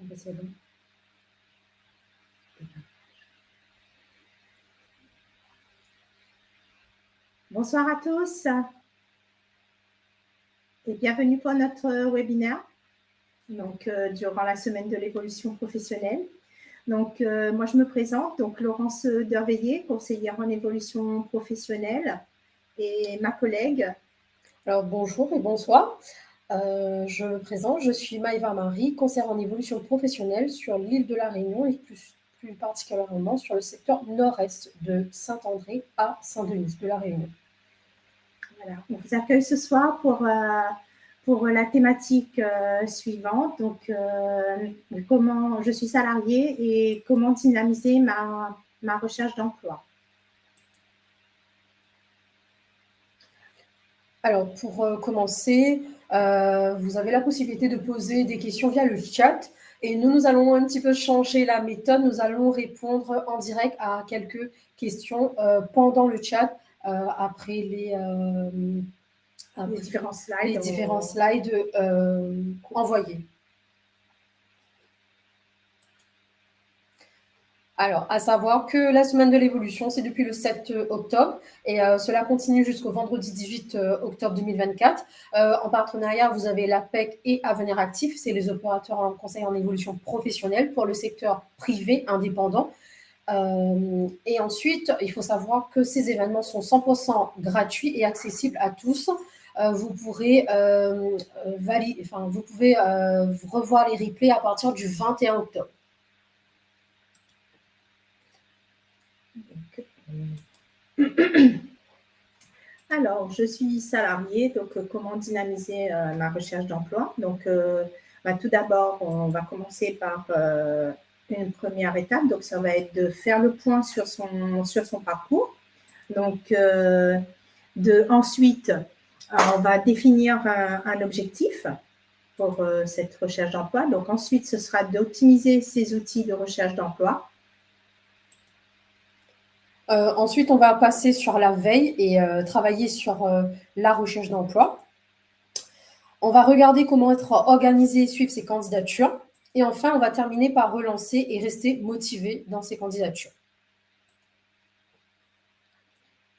C'est bon. Bonsoir à tous et bienvenue pour notre webinaire durant la semaine de l'évolution professionnelle. Moi, je me présente, Laurence Derveillé, conseillère en évolution professionnelle, et ma collègue. Alors, bonjour et bonsoir. Je me présente, je suis Maëva Marie, conseillère en évolution professionnelle sur l'île de la Réunion et plus particulièrement sur le secteur nord-est de Saint-André à Saint-Denis de la Réunion. Voilà, on vous accueille ce soir pour la thématique suivante. Comment je suis salariée et comment dynamiser ma recherche d'emploi. Alors, pour commencer, vous avez la possibilité de poser des questions via le chat et nous allons un petit peu changer la méthode. Nous allons répondre en direct à quelques questions pendant le chat après les différents slides envoyés. Alors, à savoir que la semaine de l'évolution, c'est depuis le 7 octobre et cela continue jusqu'au vendredi 18 octobre 2024. En partenariat, vous avez l'APEC et Avenir Actif, c'est les opérateurs en conseil en évolution professionnelle pour le secteur privé indépendant. Et ensuite, il faut savoir que ces événements sont 100% gratuits et accessibles à tous. Vous pouvez revoir les replays à partir du 21 octobre. Alors, je suis salariée, comment dynamiser ma recherche d'emploi. Tout d'abord, on va commencer par une première étape. Ça va être de faire le point sur son parcours. Ensuite, on va définir un objectif pour cette recherche d'emploi. Ensuite, ce sera d'optimiser ces outils de recherche d'emploi. Ensuite, on va passer sur la veille et travailler sur la recherche d'emploi. On va regarder comment être organisé et suivre ses candidatures. Et enfin, on va terminer par relancer et rester motivé dans ses candidatures.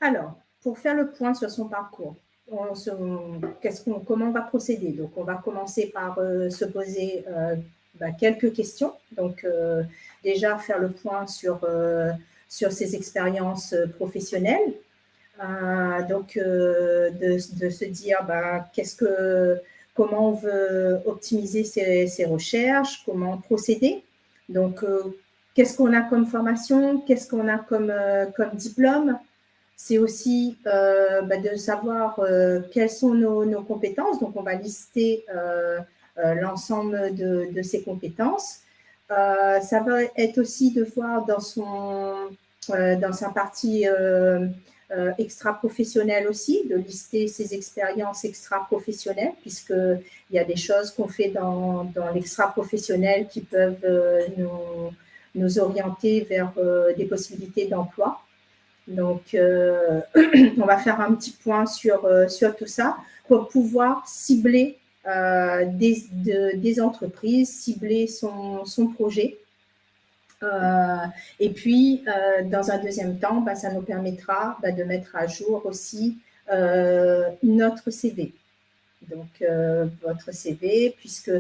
Alors, pour faire le point sur son parcours, comment on va procéder? On va commencer par se poser quelques questions. Déjà, faire le point sur ses expériences professionnelles. De se dire comment on veut optimiser ses recherches, comment procéder. Qu'est-ce qu'on a comme formation, qu'est-ce qu'on a comme diplôme. C'est aussi de savoir quelles sont nos compétences. On va lister l'ensemble de ces compétences. Ça va être aussi de voir dans sa partie extra-professionnelle aussi, de lister ses expériences extra-professionnelles, puisqu'il y a des choses qu'on fait dans l'extra-professionnel qui peuvent nous orienter vers des possibilités d'emploi. On va faire un petit point sur tout ça pour pouvoir cibler des entreprises, cibler son projet. Et puis, dans un deuxième temps, ça nous permettra de mettre à jour aussi notre CV. Votre CV, puisque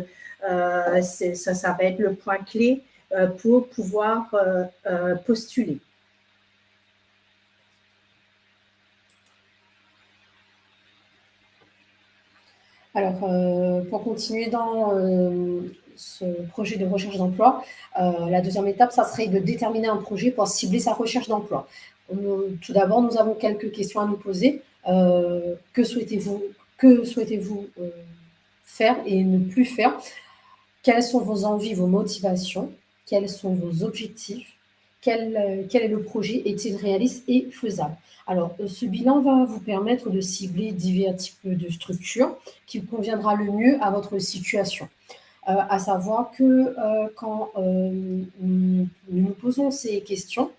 ça va être le point clé pour pouvoir postuler. Alors, pour continuer dans ce projet de recherche d'emploi, la deuxième étape, ça serait de déterminer un projet pour cibler sa recherche d'emploi. Tout d'abord, nous avons quelques questions à nous poser. Que souhaitez-vous faire et ne plus faire? Quelles sont vos envies, vos motivations? Quels sont vos objectifs? Quel est le projet? Est-il réaliste et faisable? Alors, ce bilan va vous permettre de cibler divers types de structures qui conviendra le mieux à votre situation. À savoir que quand nous nous posons ces questions,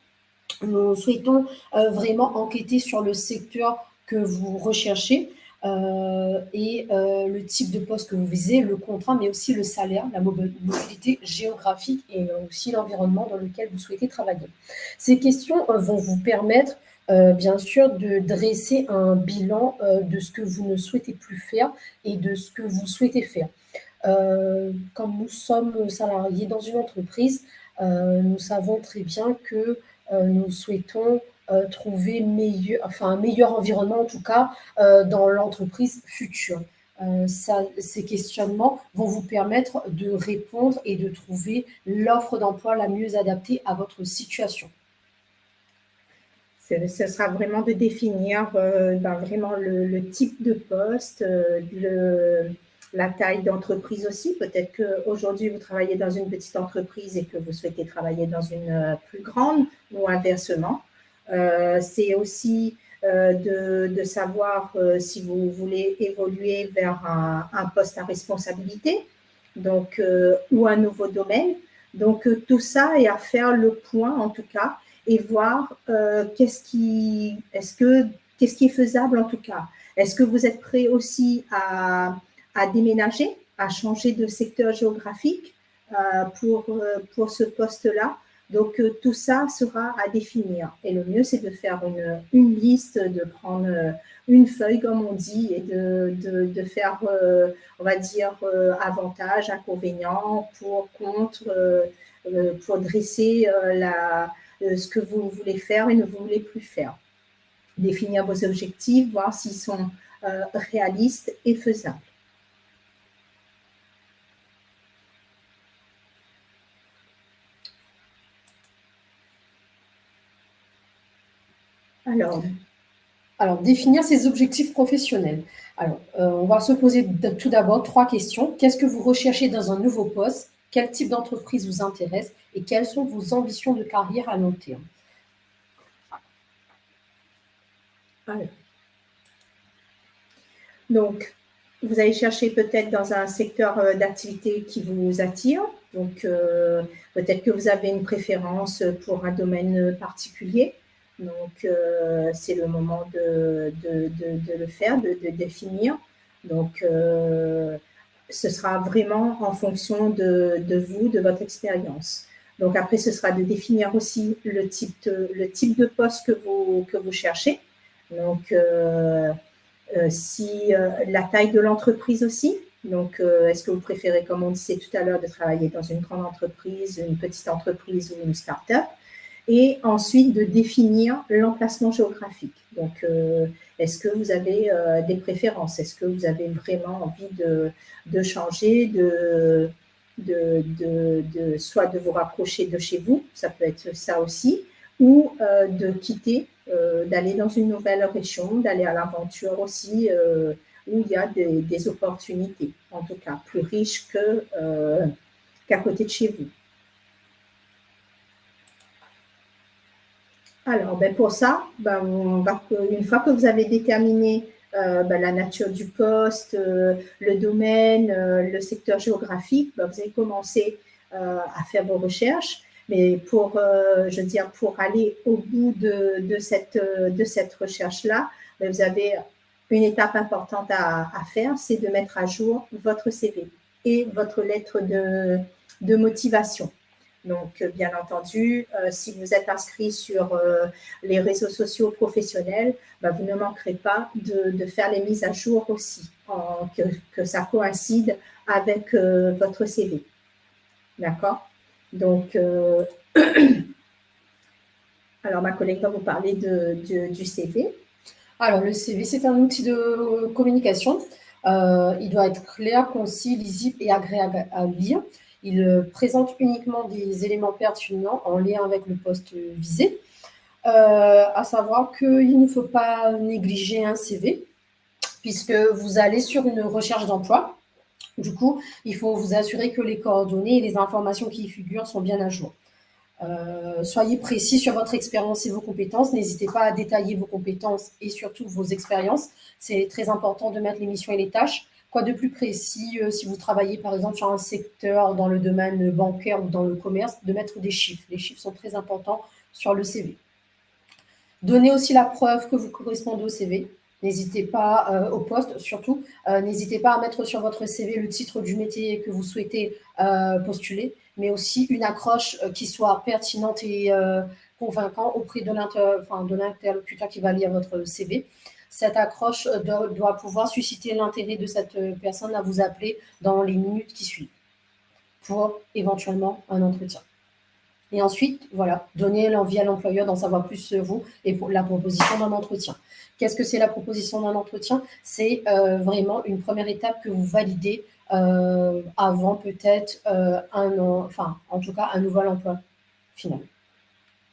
nous souhaitons vraiment enquêter sur le secteur que vous recherchez le type de poste que vous visez, le contrat, mais aussi le salaire, la mobilité géographique et aussi l'environnement dans lequel vous souhaitez travailler. Ces questions vont vous permettre, bien sûr, de dresser un bilan de ce que vous ne souhaitez plus faire et de ce que vous souhaitez faire. Comme nous sommes salariés dans une entreprise, nous savons très bien que nous souhaitons trouver un meilleur environnement, en tout cas, dans l'entreprise future. Ces questionnements vont vous permettre de répondre et de trouver l'offre d'emploi la mieux adaptée à votre situation. Ce sera vraiment de définir vraiment le type de poste, la taille d'entreprise aussi. Peut-être qu'aujourd'hui, vous travaillez dans une petite entreprise et que vous souhaitez travailler dans une plus grande ou inversement. C'est aussi de savoir si vous voulez évoluer vers un poste à responsabilité donc, ou un nouveau domaine. Donc, tout ça est à faire le point, en tout cas, et voir qu'est-ce qui est faisable, en tout cas. Est-ce que vous êtes prêt aussi à déménager, à changer de secteur géographique pour ce poste-là? Donc, tout ça sera à définir. Et le mieux, c'est de faire une liste, de prendre une feuille, comme on dit, et de faire, on va dire, avantages, inconvénients, pour, contre, pour dresser ce que vous voulez faire et ne voulez plus faire. Définir vos objectifs, voir s'ils sont réalistes et faisables. Alors, définir ses objectifs professionnels. Alors, on va se poser tout d'abord 3 questions. Qu'est-ce que vous recherchez dans un nouveau poste? Quel type d'entreprise vous intéresse? Et quelles sont vos ambitions de carrière à long terme? Alors. Donc, vous allez chercher peut-être dans un secteur d'activité qui vous attire. Donc, peut-être que vous avez une préférence pour un domaine particulier. Donc, c'est le moment de le faire, de définir. Donc, ce sera vraiment en fonction de vous, de votre expérience. Donc, après, ce sera de définir aussi le type de poste que vous cherchez. Donc, la taille de l'entreprise aussi. Donc, est-ce que vous préférez, comme on disait tout à l'heure, de travailler dans une grande entreprise, une petite entreprise ou une start-up? Et ensuite, de définir l'emplacement géographique. Donc, est-ce que vous avez des préférences? Est-ce que vous avez vraiment envie de changer, soit de vous rapprocher de chez vous, ça peut être ça aussi, ou de quitter, d'aller dans une nouvelle région, d'aller à l'aventure aussi, où il y a des opportunités, en tout cas plus riches qu'à côté de chez vous. Alors, pour ça, une fois que vous avez déterminé la nature du poste, le domaine, le secteur géographique, vous allez commencer à faire vos recherches. Mais pour aller au bout de cette recherche-là, vous avez une étape importante à faire, c'est de mettre à jour votre CV et votre lettre de motivation. Donc, bien entendu, si vous êtes inscrit sur les réseaux sociaux professionnels, vous ne manquerez pas de faire les mises à jour aussi, que ça coïncide avec votre CV. D'accord? Donc, alors ma collègue va vous parler du CV. Alors, le CV, c'est un outil de communication. Il doit être clair, concis, lisible et agréable à lire. Il présente uniquement des éléments pertinents en lien avec le poste visé. À savoir qu'il ne faut pas négliger un CV, puisque vous allez sur une recherche d'emploi. Du coup, il faut vous assurer que les coordonnées et les informations qui y figurent sont bien à jour. Soyez précis sur votre expérience et vos compétences. N'hésitez pas à détailler vos compétences et surtout vos expériences. C'est très important de mettre les missions et les tâches. Quoi de plus précis si vous travaillez par exemple sur un secteur dans le domaine bancaire ou dans le commerce, de mettre des chiffres. Les chiffres sont très importants sur le CV. Donnez aussi la preuve que vous correspondez au CV. N'hésitez pas, au poste surtout, n'hésitez pas à mettre sur votre CV le titre du métier que vous souhaitez postuler, mais aussi une accroche qui soit pertinente et convaincante auprès de l'interlocuteur qui va lire votre CV. Cette accroche doit pouvoir susciter l'intérêt de cette personne à vous appeler dans les minutes qui suivent pour éventuellement un entretien. Et ensuite, voilà, donner l'envie à l'employeur d'en savoir plus sur vous et pour la proposition d'un entretien. Qu'est-ce que c'est la proposition d'un entretien? C'est vraiment une première étape que vous validez avant peut-être en tout cas, un nouvel emploi final.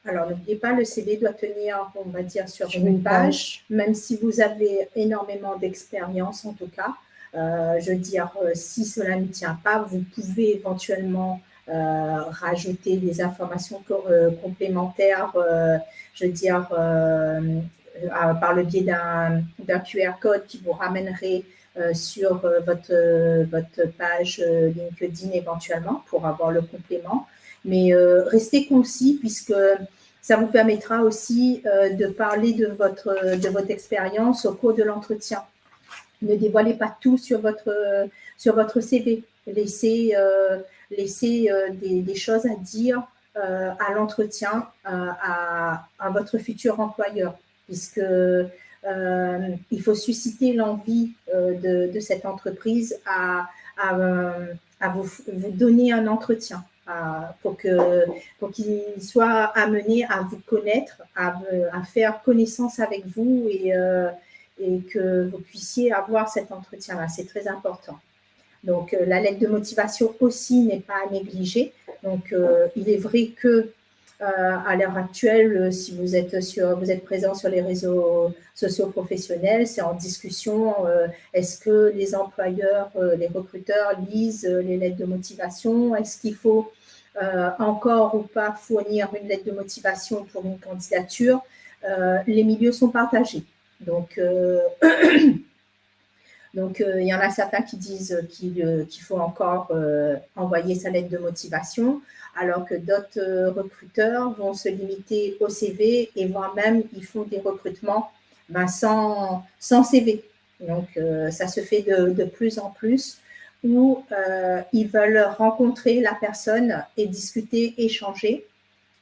Alors, n'oubliez pas, le CV doit tenir, on va dire, sur une page, même si vous avez énormément d'expérience, en tout cas. Je veux dire, si cela ne tient pas, vous pouvez éventuellement rajouter des informations complémentaires, je veux dire, par le biais d'un QR code qui vous ramènerait sur votre page LinkedIn éventuellement pour avoir le complément. Mais restez concis puisque ça vous permettra aussi de parler de votre expérience au cours de l'entretien. Ne dévoilez pas tout sur votre CV. Laissez des choses à dire à l'entretien à votre futur employeur, puisque il faut susciter l'envie de cette entreprise à vous donner un entretien. Pour qu'il soit amené à vous connaître, à faire connaissance avec vous et que vous puissiez avoir cet entretien-là. C'est très important. Donc, la lettre de motivation aussi n'est pas à négliger. Donc, il est vrai que à l'heure actuelle, si vous êtes présent sur les réseaux sociaux professionnels, c'est en discussion. Est-ce que les employeurs, les recruteurs lisent les lettres de motivation? Est-ce qu'il faut encore ou pas fournir une lettre de motivation pour une candidature? Les milieux sont partagés. Donc, il y en a certains qui disent qu'il faut encore envoyer sa lettre de motivation, alors que d'autres recruteurs vont se limiter au CV et voire même ils font des recrutements sans CV. Donc, ça se fait de plus en plus où ils veulent rencontrer la personne et discuter, échanger.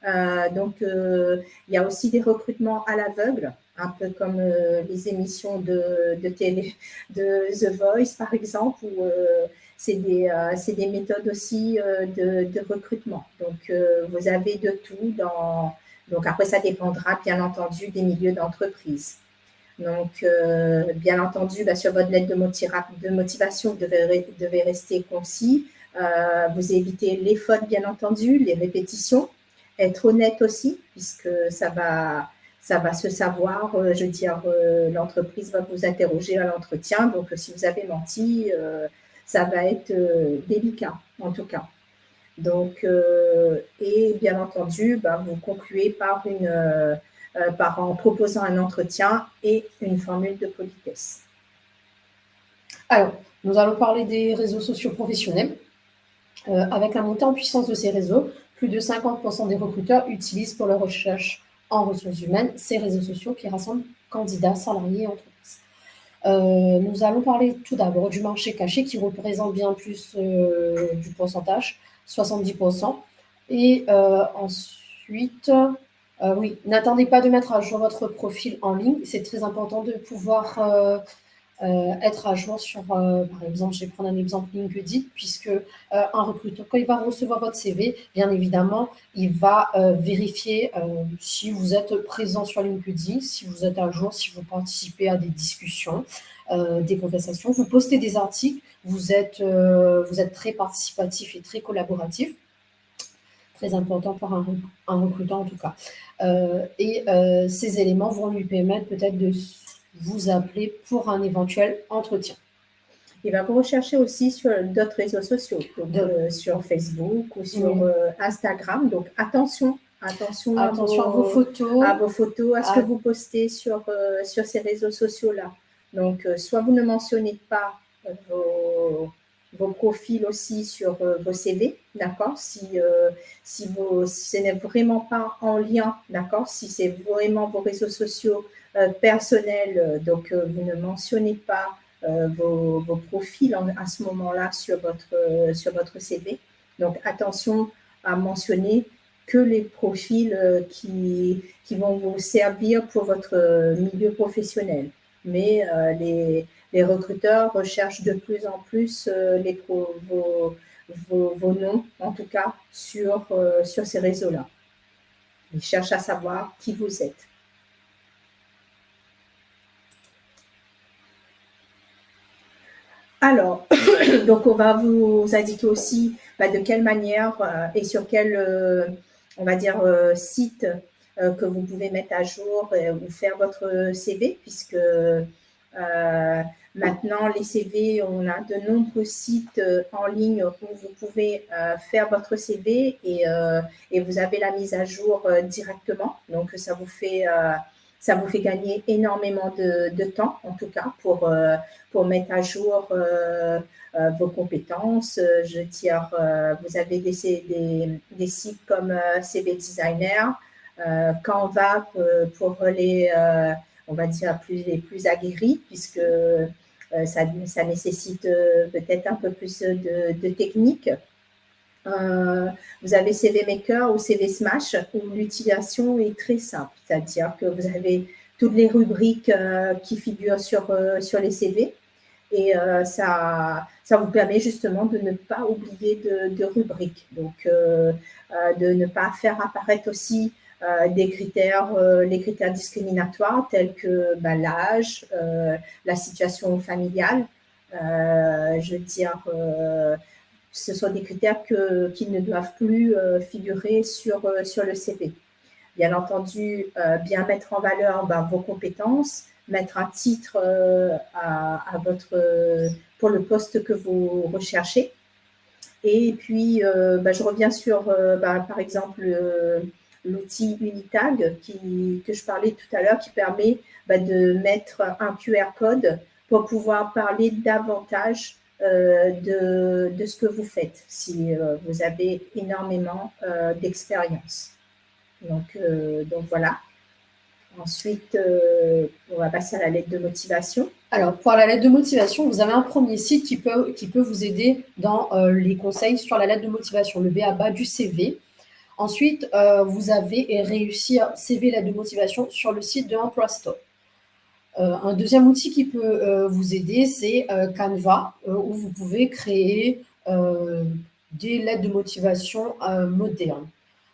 Il y a aussi des recrutements à l'aveugle, un peu comme les émissions de télé, de The Voice par exemple, où c'est des méthodes aussi de recrutement. Donc, vous avez de tout. Donc, après, ça dépendra bien entendu des milieux d'entreprise. Donc, bien entendu, sur votre lettre de motivation, vous devez rester concis. Vous évitez les fautes, bien entendu, les répétitions. Être honnête aussi, puisque ça va se savoir. Je veux dire, l'entreprise va vous interroger à l'entretien. Donc, si vous avez menti, ça va être délicat, en tout cas. Donc, et bien entendu, vous concluez en proposant un entretien et une formule de politesse. Alors, nous allons parler des réseaux sociaux professionnels. Avec la montée en puissance de ces réseaux, plus de 50% des recruteurs utilisent pour leur recherche en ressources humaines ces réseaux sociaux qui rassemblent candidats, salariés et entreprises. Nous allons parler tout d'abord du marché caché qui représente bien plus du pourcentage, 70%. Et ensuite, oui, n'attendez pas de mettre à jour votre profil en ligne. C'est très important de pouvoir être à jour sur, par exemple, je vais prendre un exemple LinkedIn, puisque un recruteur, quand il va recevoir votre CV, bien évidemment, il va vérifier si vous êtes présent sur LinkedIn, si vous êtes à jour, si vous participez à des discussions, des conversations, vous postez des articles, vous êtes très participatif et très collaboratif. Très important pour un recruteur en tout cas. Ces éléments vont lui permettre peut-être de vous appeler pour un éventuel entretien. Il va vous rechercher aussi sur d'autres réseaux sociaux, donc, sur Facebook ou sur Instagram. Donc, attention à vos photos, à ce que vous postez sur ces réseaux sociaux-là. Donc, soit vous ne mentionnez pas vos profils aussi sur vos CV, d'accord? Si ce n'est vraiment pas en lien, d'accord? Si c'est vraiment vos réseaux sociaux personnels, donc vous ne mentionnez pas vos profils à ce moment-là sur votre CV. Donc, attention à mentionner que les profils qui vont vous servir pour votre milieu professionnel. Mais les recruteurs recherchent de plus en plus vos noms, en tout cas, sur ces réseaux-là. Ils cherchent à savoir qui vous êtes. Alors, donc on va vous indiquer aussi de quelle manière et sur quel, on va dire, site que vous pouvez mettre à jour ou faire votre CV, puisque maintenant, les CV, on a de nombreux sites en ligne où vous pouvez faire votre CV et vous avez la mise à jour directement. Donc, ça vous fait gagner énormément de temps, en tout cas, pour mettre à jour vos compétences. Je veux dire, vous avez des sites comme CV Designer, Canva pour les, on va dire, les plus aguerris, puisque ça nécessite peut-être un peu plus de technique. Vous avez CV Maker ou CV Smash où l'utilisation est très simple, c'est-à-dire que vous avez toutes les rubriques qui figurent sur les CV et ça vous permet justement de ne pas oublier de rubriques, donc de ne pas faire apparaître aussi les critères discriminatoires tels que l'âge, la situation familiale. Je veux dire, ce sont des critères qui ne doivent plus figurer sur le CV. Bien entendu, bien mettre en valeur vos compétences, mettre un titre pour le poste que vous recherchez. Et puis, je reviens sur, par exemple, l'outil Unitag que je parlais tout à l'heure, qui permet de mettre un QR code pour pouvoir parler davantage de ce que vous faites, si vous avez énormément d'expérience. Donc voilà. Ensuite, on va passer à la lettre de motivation. Alors, pour la lettre de motivation, vous avez un premier site qui peut vous aider dans les conseils sur la lettre de motivation, le b.a.-ba du CV. Ensuite, vous avez réussir CV lettre de motivation sur le site de EmploiStop. Un deuxième outil qui peut vous aider, c'est Canva, où vous pouvez créer des lettres de motivation modernes.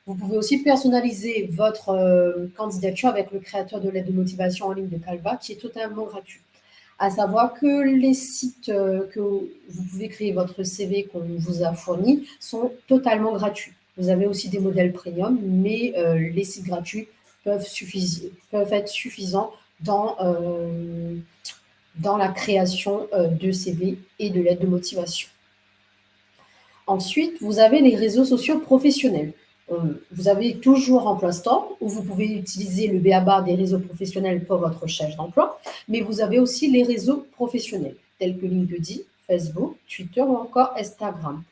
Vous pouvez aussi personnaliser votre candidature avec le créateur de lettres de motivation en ligne de Canva, qui est totalement gratuit. À savoir que les sites que vous pouvez créer votre CV qu'on vous a fourni sont totalement gratuits. Vous avez aussi des modèles premium, mais les sites gratuits peuvent être suffisants dans la création de CV et de lettres de motivation. Ensuite, vous avez les réseaux sociaux professionnels. Vous avez toujours EmploiStop, où vous pouvez utiliser le b.a.-ba des réseaux professionnels pour votre recherche d'emploi, mais vous avez aussi les réseaux professionnels, tels que LinkedIn, Facebook, Twitter ou encore Instagram.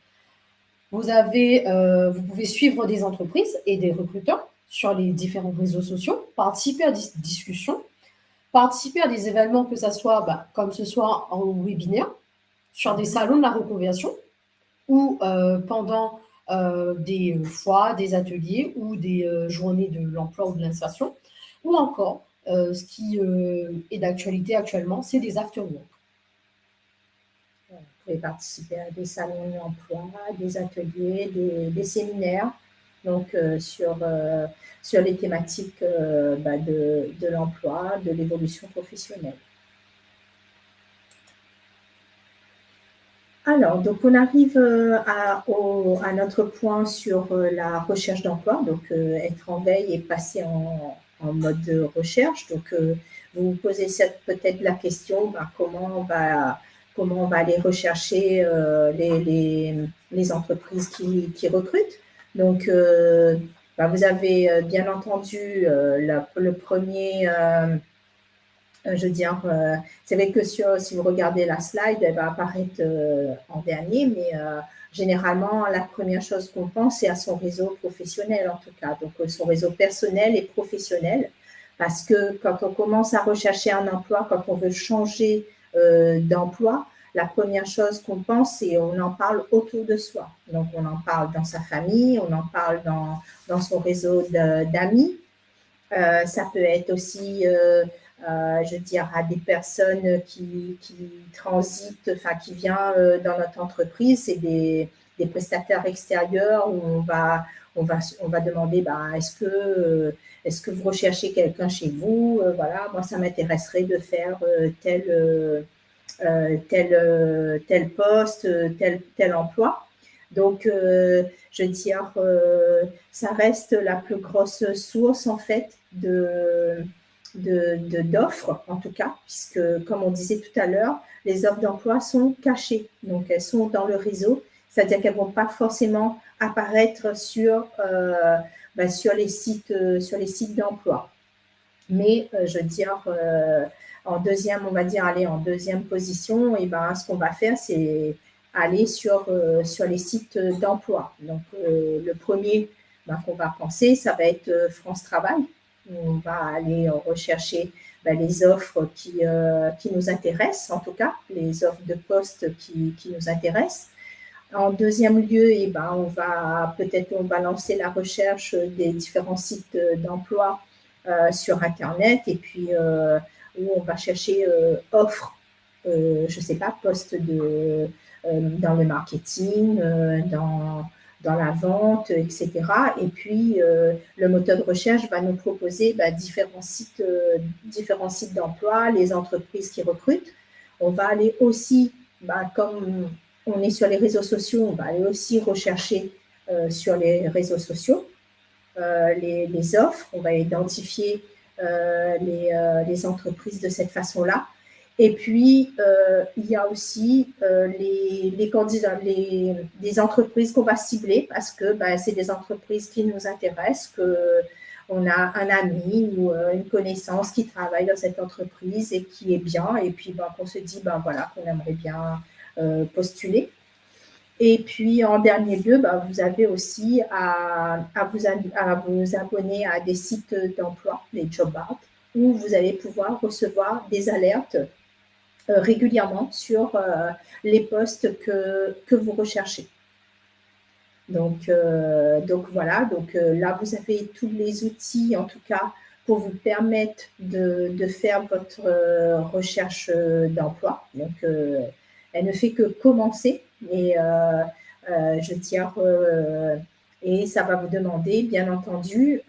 Vous pouvez suivre des entreprises et des recruteurs sur les différents réseaux sociaux, participer à des discussions, participer à des événements, que ce soit comme ce soit en webinaire, sur des salons de la reconversion ou pendant des foires, des ateliers ou des journées de l'emploi ou de l'insertion, ou encore, ce qui est d'actualité actuellement, c'est des after-work. Vous pouvez participer à des salons de l'emploi, des ateliers, des séminaires, donc sur les thématiques de l'emploi, de l'évolution professionnelle. Alors, donc on arrive à notre point sur la recherche d'emploi, donc être en veille et passer en mode de recherche. Donc, vous vous posez peut-être la question, comment on va aller rechercher les entreprises qui recrutent. Donc, vous avez bien entendu le premier Je veux dire, c'est vrai que si vous regardez la slide, elle va apparaître en dernier, mais généralement, la première chose qu'on pense, c'est à son réseau professionnel en tout cas, donc son réseau personnel et professionnel, parce que quand on commence à rechercher un emploi, quand on veut changer d'emploi, la première chose qu'on pense, c'est on en parle autour de soi. Donc, on en parle dans sa famille, on en parle dans son réseau d'amis. Ça peut être aussi, je veux dire, à des personnes qui transitent, enfin, qui viennent dans notre entreprise, c'est des prestataires extérieurs où on va demander, ben, est-ce que vous recherchez quelqu'un chez vous? Voilà, moi, ça m'intéresserait de faire tel poste, tel emploi. Donc, je veux dire, ça reste la plus grosse source, en fait, d'offres, en tout cas, puisque, comme on disait tout à l'heure, les offres d'emploi sont cachées. Donc, elles sont dans le réseau, c'est-à-dire qu'elles ne vont pas forcément apparaître sur les sites d'emploi. Mais, je veux dire, en deuxième, on va dire, aller en deuxième position, et ben, ce qu'on va faire, c'est aller sur les sites d'emploi. Donc, le premier qu'on va penser, ça va être France Travail. On va aller rechercher les offres qui nous intéressent, en tout cas, les offres de poste qui nous intéressent. En deuxième lieu, on va lancer la recherche des différents sites d'emploi sur Internet, et puis où on va chercher offres, je ne sais pas, postes dans le marketing, dans la vente, etc. Et puis, le moteur de recherche va nous proposer différents sites d'emploi, les entreprises qui recrutent. On va aller aussi, comme on est sur les réseaux sociaux, on va aller aussi rechercher sur les réseaux sociaux les offres, on va identifier les entreprises de cette façon-là. Et puis, il y a aussi les candidats, les entreprises qu'on va cibler, parce que c'est des entreprises qui nous intéressent, qu'on a un ami ou une connaissance qui travaille dans cette entreprise et qui est bien, et puis qu'on se dit voilà, qu'on aimerait bien postuler. Et puis, en dernier lieu, vous avez aussi à vous abonner à des sites d'emploi, les job boards, où vous allez pouvoir recevoir des alertes régulièrement sur les postes que vous recherchez. Donc voilà, là, vous avez tous les outils, en tout cas, pour vous permettre de faire votre recherche d'emploi. Donc, elle ne fait que commencer, et je tire, et ça va vous demander, bien entendu,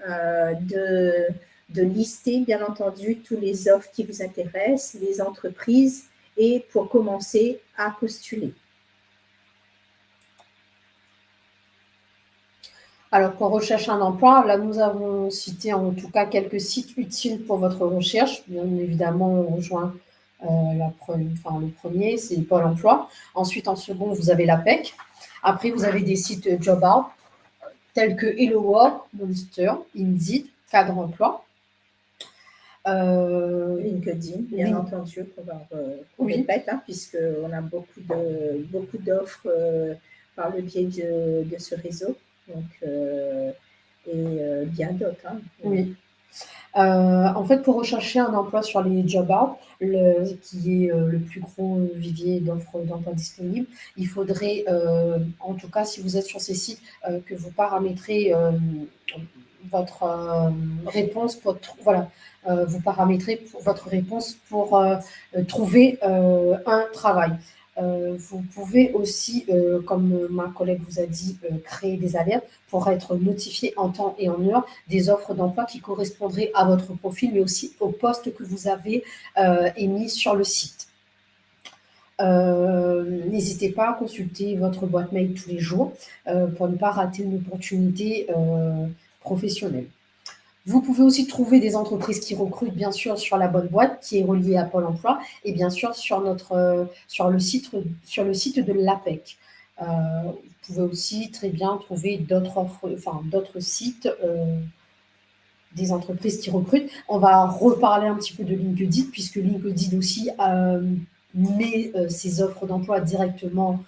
de lister, bien entendu, tous les offres qui vous intéressent, les entreprises, et pour commencer à postuler. Alors, pour rechercher un emploi, là, nous avons cité en tout cas quelques sites utiles pour votre recherche. Bien évidemment, on rejoint le premier, c'est Pôle emploi. Ensuite, en second, vous avez l'APEC. Après, vous avez des sites job board tels que Hello Work, Monster, Indeed, Cadre emploi. LinkedIn, bien entendu, qu'on répète, puisqu'on a beaucoup d'offres par le biais de ce réseau. Donc, et bien d'autres. Oui. En fait, pour rechercher un emploi sur les job boards, qui est le plus gros vivier d'offres d'emploi disponibles, il faudrait, en tout cas, si vous êtes sur ces sites, que vous paramétrez votre réponse vous paramétrez votre réponse pour trouver un travail. Vous pouvez aussi, comme ma collègue vous a dit, créer des alertes pour être notifié en temps et en heure des offres d'emploi qui correspondraient à votre profil, mais aussi au poste que vous avez émis sur le site. N'hésitez pas à consulter votre boîte mail tous les jours pour ne pas rater une opportunité professionnelle. Vous pouvez aussi trouver des entreprises qui recrutent, bien sûr, sur la bonne boîte qui est reliée à Pôle emploi, et bien sûr sur le site de l'APEC. Vous pouvez aussi très bien trouver d'autres sites des entreprises qui recrutent. On va reparler un petit peu de LinkedIn, puisque LinkedIn aussi met ses offres d'emploi directement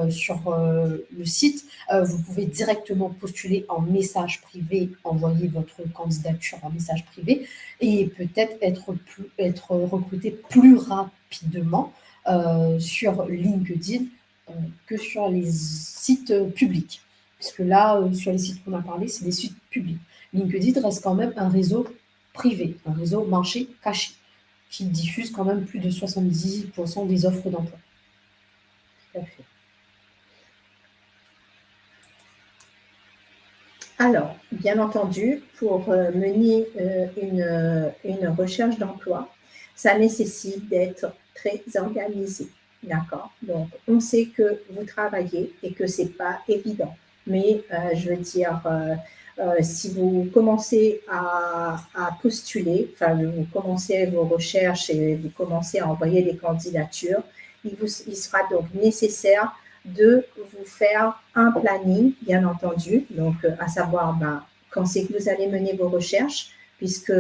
sur le site. Vous pouvez directement postuler en message privé, envoyer votre candidature en message privé et peut-être être recruté plus rapidement sur LinkedIn que sur les sites publics. Puisque là, sur les sites qu'on a parlé, c'est des sites publics. LinkedIn reste quand même un réseau privé, un réseau marché caché, qui diffuse quand même plus de 70% des offres d'emploi. Tout à fait. Alors, bien entendu, pour mener une recherche d'emploi, ça nécessite d'être très organisé. D'accord? Donc, on sait que vous travaillez et que ce n'est pas évident. Mais je veux dire, si vous commencez à postuler, enfin, vous commencez vos recherches et vous commencez à envoyer des candidatures, il sera donc nécessaire de vous faire un planning, bien entendu, donc à savoir quand c'est que vous allez mener vos recherches, puisque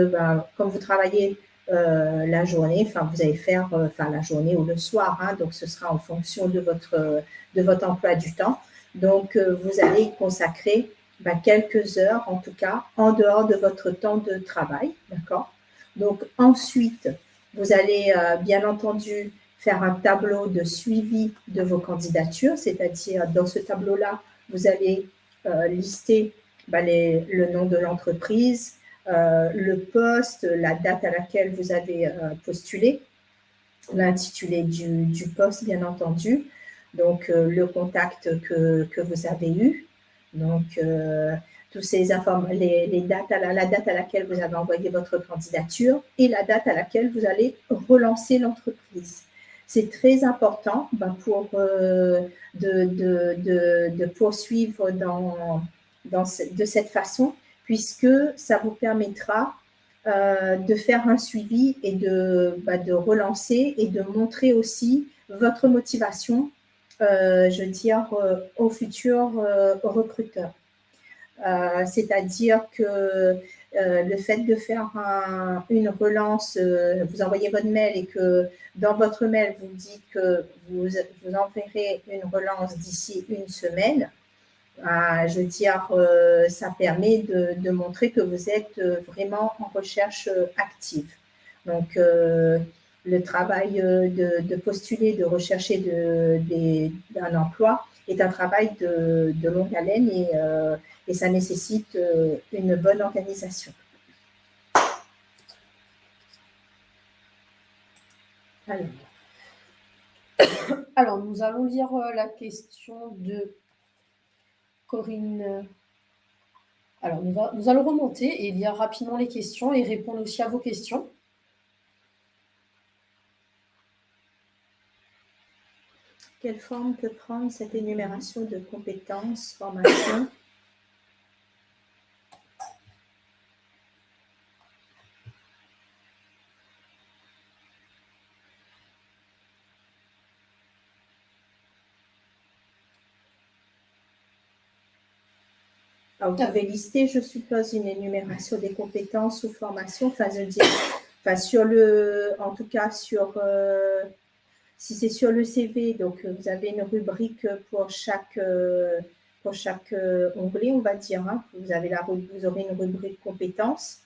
comme vous travaillez la journée, enfin vous allez faire la journée ou le soir, hein, donc ce sera en fonction de votre emploi du temps. Donc vous allez consacrer quelques heures, en tout cas, en dehors de votre temps de travail, d'accord? Donc ensuite, vous allez bien entendu faire un tableau de suivi de vos candidatures, c'est-à-dire dans ce tableau-là, vous allez lister le nom de l'entreprise, le poste, la date à laquelle vous avez postulé, l'intitulé du poste, bien entendu, donc le contact que vous avez eu, donc tous ces les dates la date à laquelle vous avez envoyé votre candidature et la date à laquelle vous allez relancer l'entreprise. C'est très important pour de poursuivre de cette façon, puisque ça vous permettra de faire un suivi et de relancer et de montrer aussi votre motivation, je veux dire, aux futurs recruteurs. C'est-à-dire que le fait de faire une relance, vous envoyez votre mail et que dans votre mail, vous dites que vous enverrez une relance d'ici une semaine, je veux dire, ça permet de montrer que vous êtes vraiment en recherche active. Donc, le travail de postuler, de rechercher un emploi est un travail de longue haleine et ça nécessite une bonne organisation. Alors, nous allons lire la question de Corinne. Alors, nous allons remonter et lire rapidement les questions et répondre aussi à vos questions. Quelle forme peut prendre cette énumération de compétences, formations ? Vous pouvez lister, je suppose, une énumération des compétences ou formations. Enfin, je veux dire, en tout cas, si c'est sur le CV, donc vous avez une rubrique pour chaque onglet, on va dire. Hein. Vous aurez une rubrique compétences,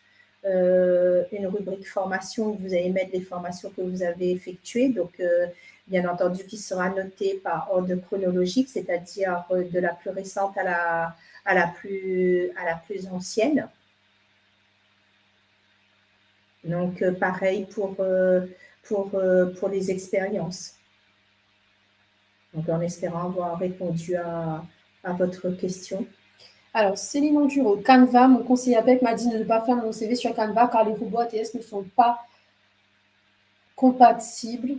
une rubrique formation où vous allez mettre les formations que vous avez effectuées. Donc, bien entendu, qui sera notée par ordre chronologique, c'est-à-dire de la plus récente à la plus ancienne. Donc, pareil pour les expériences. Donc, en espérant avoir répondu à votre question. Alors, Céline Enduro, Canva, mon conseiller APEC m'a dit de ne pas faire mon CV sur Canva car les robots ATS ne sont pas compatibles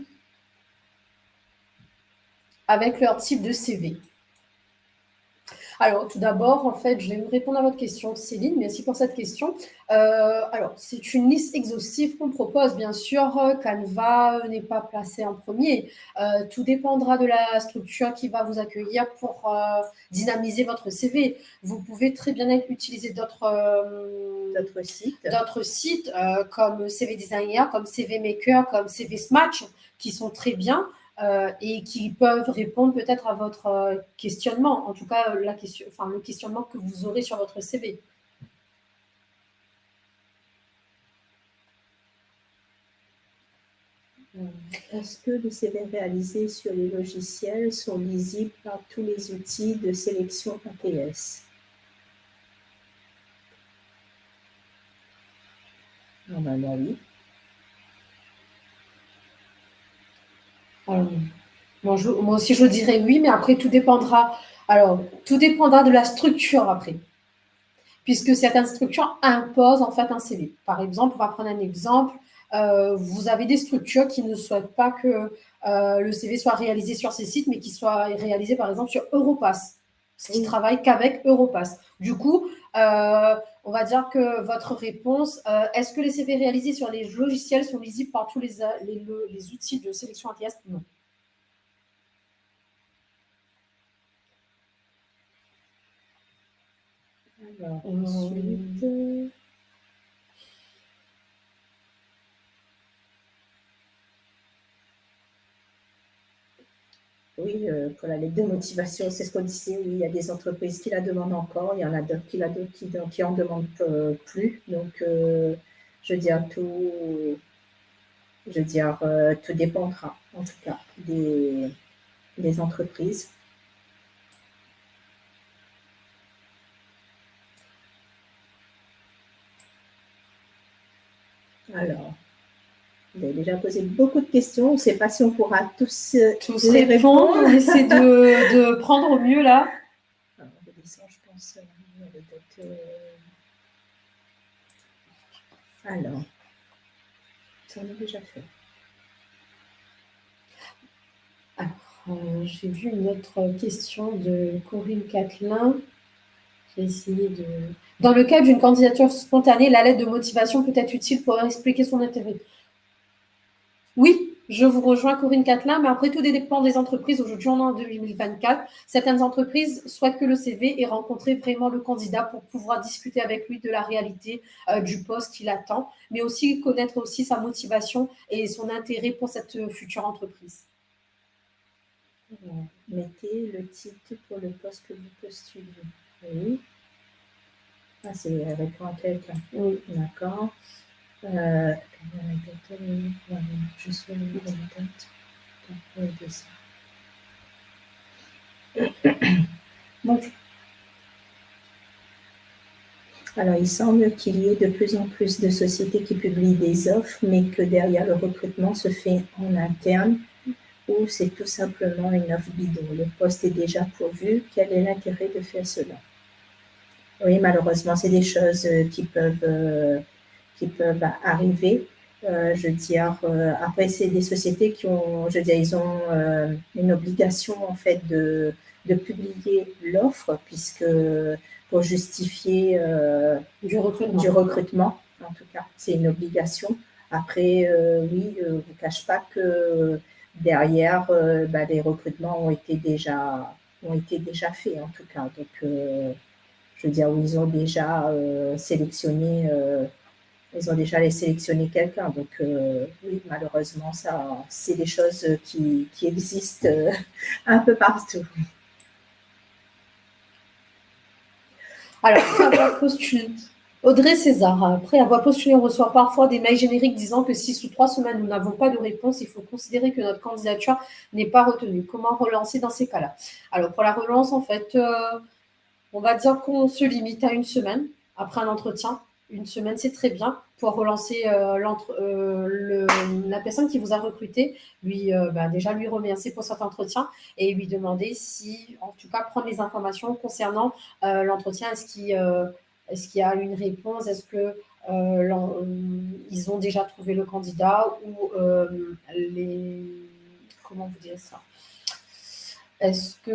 avec leur type de CV. Alors, tout d'abord, en fait, je vais vous répondre à votre question, Céline. Merci pour cette question. Alors, c'est une liste exhaustive qu'on propose. Bien sûr, Canva n'est pas placé en premier. Tout dépendra de la structure qui va vous accueillir pour dynamiser votre CV. Vous pouvez très bien utiliser d'autres sites comme CV Designer, comme CV Maker, comme CV Smatch, qui sont très bien. Et qui peuvent répondre peut-être à votre questionnement, en tout cas le questionnement que vous aurez sur votre CV. Est-ce que les CV réalisés sur les logiciels sont lisibles par tous les outils de sélection ATS? Normalement, oui. Moi aussi, je dirais oui, mais après, tout dépendra. Alors, tout dépendra de la structure après, puisque certaines structures imposent en fait un CV. Par exemple, on va prendre un exemple. Vous avez des structures qui ne souhaitent pas que le CV soit réalisé sur ces sites, mais qu'il soit réalisé par exemple sur Europass, ce qui travaille qu'avec Europass. Du coup, on va dire que votre réponse, est-ce que les CV réalisés sur les logiciels sont lisibles par tous les outils de sélection ATS? Non. Alors, ensuite... Oui, pour la lettre de motivation, c'est ce qu'on disait. Oui, il y a des entreprises qui la demandent encore, il y en a d'autres qui en demandent plus. Donc, je veux dire, tout dépendra, en tout cas, des entreprises. Alors, vous avez déjà posé beaucoup de questions. On ne sait pas si on pourra tous les répondre. On essaie de prendre au mieux là. Alors, je descends, je pense. Alors, ça on a déjà fait. Alors, j'ai vu une autre question de Corinne Catelin. J'ai essayé de... Dans le cas d'une candidature spontanée, la lettre de motivation peut être utile pour expliquer son intérêt. Oui, je vous rejoins, Corinne Catelin, mais après, tout dépend des entreprises. Aujourd'hui, on est en 2024. Certaines entreprises souhaitent que le CV ait rencontré vraiment le candidat pour pouvoir discuter avec lui de la réalité du poste qu'il attend, mais aussi connaître aussi sa motivation et son intérêt pour cette future entreprise. Mettez le titre pour le poste que vous postulez. Oui. Ah, c'est répond à quelqu'un. Oui. D'accord. Je suis de la date. Donc, alors, il semble qu'il y ait de plus en plus de sociétés qui publient des offres, mais que derrière le recrutement se fait en interne ou c'est tout simplement une offre bidon. Le poste est déjà pourvu. Quel est l'intérêt de faire cela? Oui, malheureusement, c'est des choses qui peuvent arriver. Je veux dire, après, c'est des sociétés qui ont, je veux dire, ils ont une obligation en fait de publier l'offre, puisque pour justifier du recrutement, en tout cas, c'est une obligation. Après, oui, je ne vous cache pas que derrière, les recrutements ont été déjà faits, en tout cas. Donc, je veux dire, où ils ont déjà sélectionné quelqu'un. Donc, oui, malheureusement, ça, c'est des choses qui existent un peu partout. Alors, après avoir postulé, Audrey César, après avoir postulé, on reçoit parfois des mails génériques disant que si sous 3 semaines, nous n'avons pas de réponse, il faut considérer que notre candidature n'est pas retenue. Comment relancer dans ces cas-là? Alors, pour la relance, en fait, on va dire qu'on se limite à 1 semaine après un entretien. 1 semaine, c'est très bien pour relancer la personne qui vous a recruté, déjà lui remercier pour cet entretien et lui demander si, en tout cas, prendre les informations concernant l'entretien. Est-ce qu'il y a une réponse? Est-ce que ils ont déjà trouvé le candidat ou comment vous dire ça? Est-ce que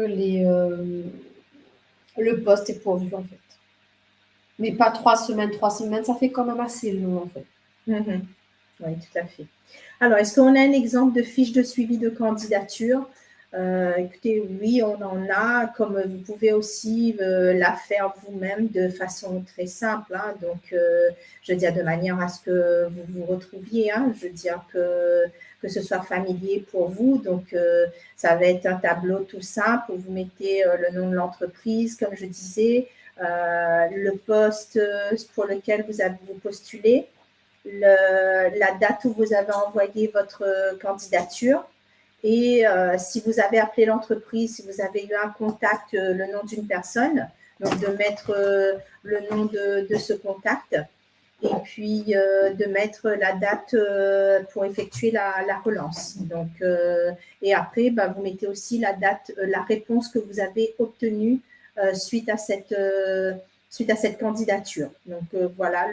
le poste est pourvu, en fait. Mais pas 3 semaines. 3 semaines, ça fait quand même assez long, en fait. Oui, tout à fait. Alors, est-ce qu'on a un exemple de fiche de suivi de candidature? Écoutez, oui, on en a, comme vous pouvez aussi la faire vous-même de façon très simple. Hein. Donc, je veux dire, de manière à ce que vous vous retrouviez. Hein. Je veux dire que ce soit familier pour vous. Donc, ça va être un tableau tout simple où vous mettez le nom de l'entreprise, comme je disais, le poste pour lequel vous postulez, la date où vous avez envoyé votre candidature. Et si vous avez appelé l'entreprise, si vous avez eu un contact, le nom d'une personne, donc de mettre le nom de ce contact et puis de mettre la date pour effectuer la relance. Donc, et après, vous mettez aussi la date, la réponse que vous avez obtenue suite à cette candidature. Donc, voilà,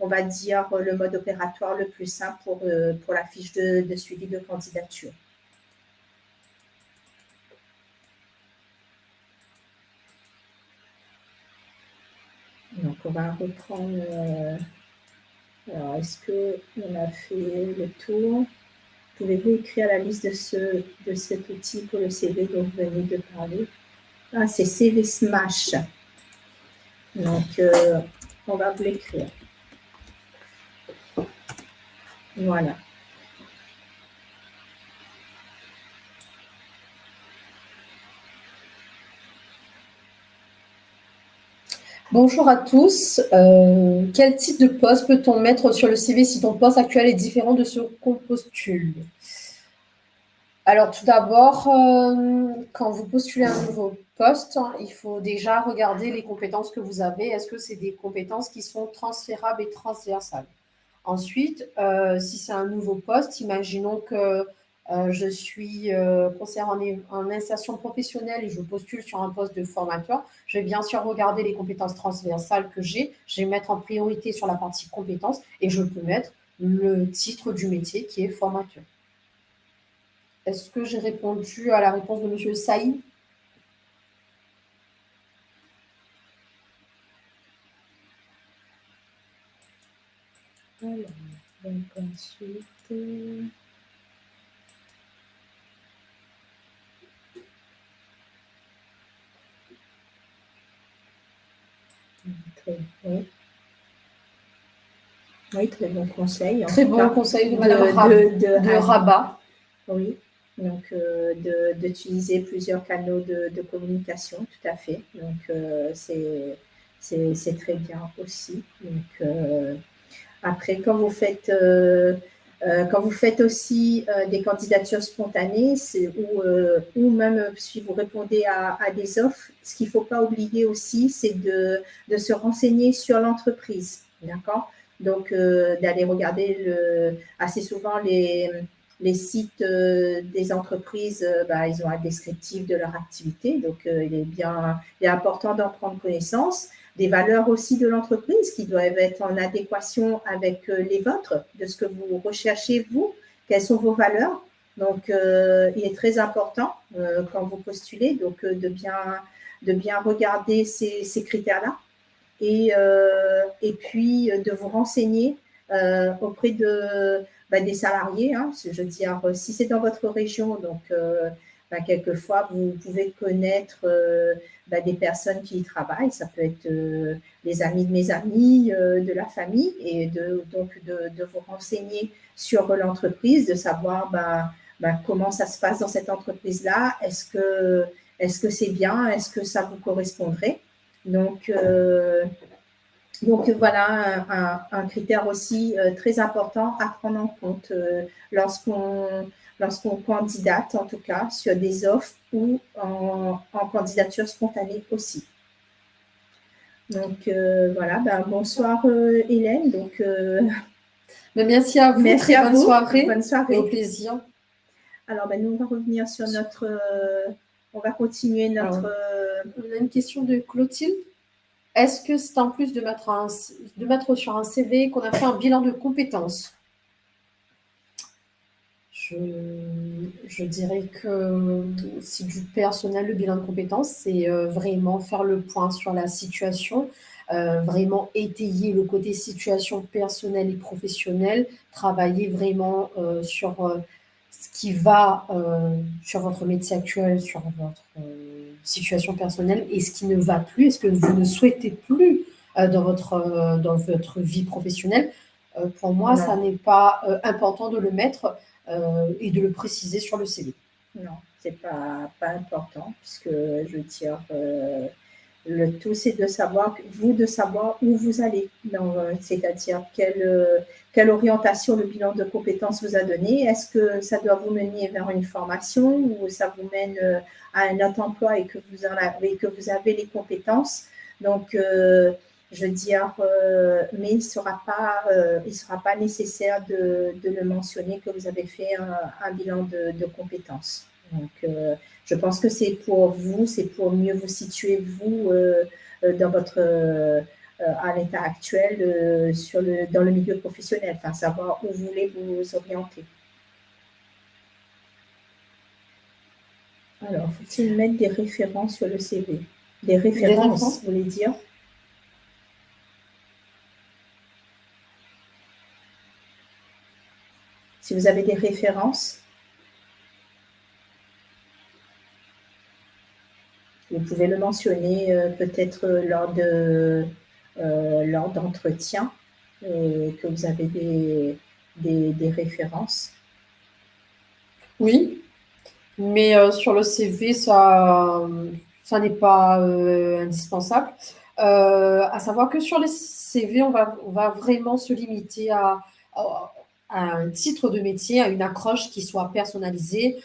on va dire le mode opératoire le plus simple pour la fiche de suivi de candidature. Donc, on va reprendre. Alors, est-ce qu'on a fait le tour? Pouvez-vous écrire la liste de cet outil pour le CV dont vous venez de parler? Ah, c'est CV Smash. Donc, on va vous l'écrire. Voilà. Bonjour à tous. Quel type de poste peut-on mettre sur le CV si ton poste actuel est différent de ce qu'on postule? Alors, tout d'abord, quand vous postulez un nouveau poste, il faut déjà regarder les compétences que vous avez. Est-ce que c'est des compétences qui sont transférables et transversales? Ensuite, si c'est un nouveau poste, imaginons que je suis conseillère en insertion professionnelle et je postule sur un poste de formateur, je vais bien sûr regarder les compétences transversales que j'ai. Je vais mettre en priorité sur la partie compétences et je peux mettre le titre du métier qui est formateur. Est-ce que j'ai répondu à la réponse de Monsieur Saïd? Alors, donc ensuite. Oui. Oui, très bon conseil. Très bon conseil de Madame Rabat. Oui, donc d'utiliser plusieurs canaux de communication, tout à fait. Donc, c'est très bien aussi. Donc, après, quand vous faites aussi des candidatures spontanées ou même si vous répondez à des offres, ce qu'il ne faut pas oublier aussi, c'est de se renseigner sur l'entreprise. D'accord? Donc, d'aller regarder assez souvent les sites des entreprises, ils ont un descriptif de leur activité. Donc, il est important d'en prendre connaissance. Des valeurs aussi de l'entreprise qui doivent être en adéquation avec les vôtres, de ce que vous recherchez, vous, quelles sont vos valeurs. Donc, il est très important quand vous postulez donc, de bien regarder ces critères-là et puis de vous renseigner auprès des salariés. Hein, je veux dire, si c'est dans votre région, donc quelquefois, vous pouvez connaître des personnes qui y travaillent. Ça peut être les amis de mes amis, de la famille, et donc de vous renseigner sur l'entreprise, de savoir comment ça se passe dans cette entreprise-là. Est-ce que c'est bien? Est-ce que ça vous correspondrait? Donc voilà un critère aussi très important à prendre en compte lorsqu'on candidate, en tout cas, sur des offres ou en candidature spontanée aussi. Donc voilà, bonsoir Hélène. Donc, merci à vous, merci très à bonne vous. soirée. Bonne soirée. Et au plaisir. Alors nous, on va revenir sur on va continuer notre... On a une question de Clotilde. Est-ce que c'est en plus de mettre sur un CV qu'on a fait un bilan de compétences? Je, je dirais que c'est du personnel, le bilan de compétences, c'est vraiment faire le point sur la situation, vraiment étayer le côté situation personnelle et professionnelle, travailler vraiment sur ce qui va sur votre métier actuel, sur votre situation personnelle et ce qui ne va plus, et ce que vous ne souhaitez plus dans votre vie professionnelle. Pour moi, ça Non, n'est pas important de le mettre et de le préciser sur le CV. non, c'est pas important, puisque je veux dire, le tout, c'est de savoir, de savoir où vous allez, c'est-à-dire quelle orientation le bilan de compétences vous a donné. Est-ce que ça doit vous mener vers une formation ou ça vous mène à un autre emploi et que que vous avez les compétences. Donc, je veux dire, mais il ne sera pas nécessaire de le mentionner que vous avez fait un bilan de compétences. Donc, je pense que c'est pour vous, c'est pour mieux vous situer, vous, dans à l'état actuel, dans le milieu professionnel, enfin, savoir où vous voulez vous orienter. Alors, faut-il mettre des références sur le CV? Des références, vous voulez dire? Si vous avez des références, vous pouvez le mentionner peut-être lors d'entretien, que vous avez des références. Oui, mais sur le CV, ça n'est pas indispensable. À savoir que sur les CV, on va vraiment se limiter à un titre de métier, à une accroche qui soit personnalisée,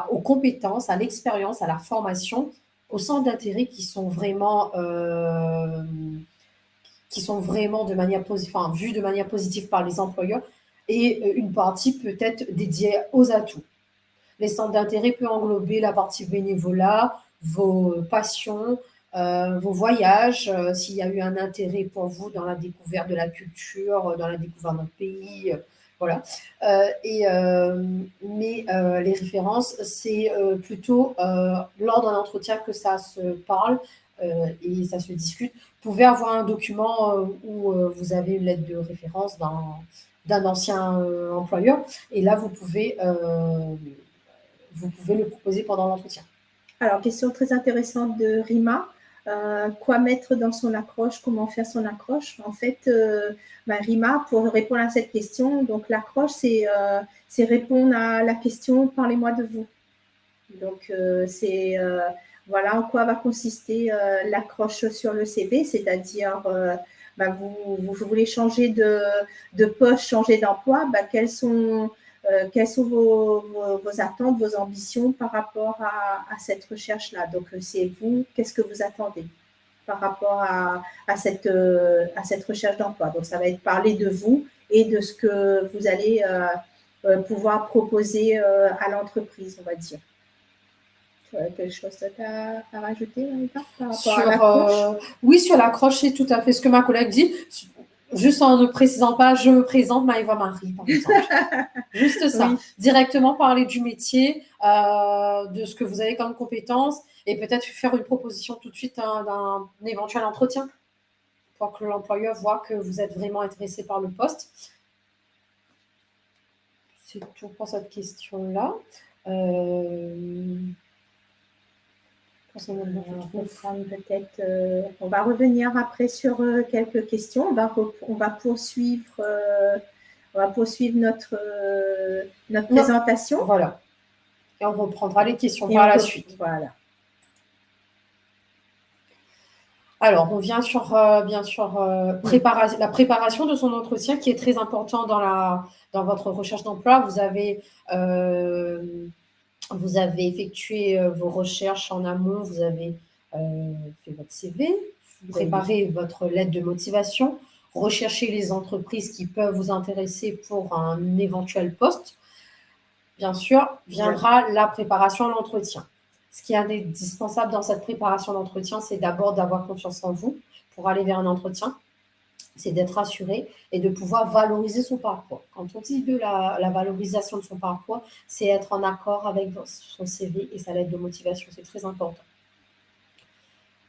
aux compétences, à l'expérience, à la formation, aux centres d'intérêt qui sont vraiment de manière positive, enfin, vus de manière positive par les employeurs, et une partie peut-être dédiée aux atouts. Les centres d'intérêt peuvent englober la partie bénévolat, vos passions, vos voyages, s'il y a eu un intérêt pour vous dans la découverte de la culture, dans la découverte d'un pays, voilà. Mais les références, c'est plutôt lors d'un entretien que ça se parle et ça se discute. Vous pouvez avoir un document où vous avez une lettre de référence d'un ancien employeur, et là, vous pouvez le proposer pendant l'entretien. Alors, question très intéressante de Rima. Quoi mettre dans son accroche? Comment faire son accroche? En fait, Rima, pour répondre à cette question, donc l'accroche, c'est répondre à la question «Parlez-moi de vous». Donc, voilà en quoi va consister l'accroche sur le CV, c'est-à-dire vous voulez changer de poste, changer d'emploi, quelles sont vos attentes, vos ambitions par rapport à cette recherche-là. Donc, c'est vous, qu'est-ce que vous attendez par rapport à cette recherche d'emploi. Donc, ça va être parler de vous et de ce que vous allez pouvoir proposer à l'entreprise, on va dire. Quelque chose à rajouter, Marika, par rapport à l'accroche? Oui, sur l'accroche, c'est tout à fait ce que ma collègue dit. Juste en ne précisant pas, je me présente, Maëva Marie, par exemple. Juste ça. Oui. Directement parler du métier, de ce que vous avez comme compétences, et peut-être faire une proposition tout de suite d'un éventuel entretien pour que l'employeur voit que vous êtes vraiment intéressé par le poste. C'est tout pour cette question-là. On va revenir après sur quelques questions. On va poursuivre notre présentation. Voilà. Et on reprendra les questions par la suite. Voilà. Alors, on vient sur, bien sûr, la préparation de son entretien, qui est très important dans votre recherche d'emploi. Vous avez effectué vos recherches en amont, vous avez fait votre CV, préparé votre lettre de motivation, recherché les entreprises qui peuvent vous intéresser pour un éventuel poste. Bien sûr, viendra la préparation à l'entretien. Ce qui est indispensable dans cette préparation d'entretien, c'est d'abord d'avoir confiance en vous pour aller vers un entretien. c'est d'être assuré et de pouvoir valoriser son parcours. Quand on dit de la valorisation de son parcours, c'est être en accord avec son CV et sa lettre de motivation. C'est très important.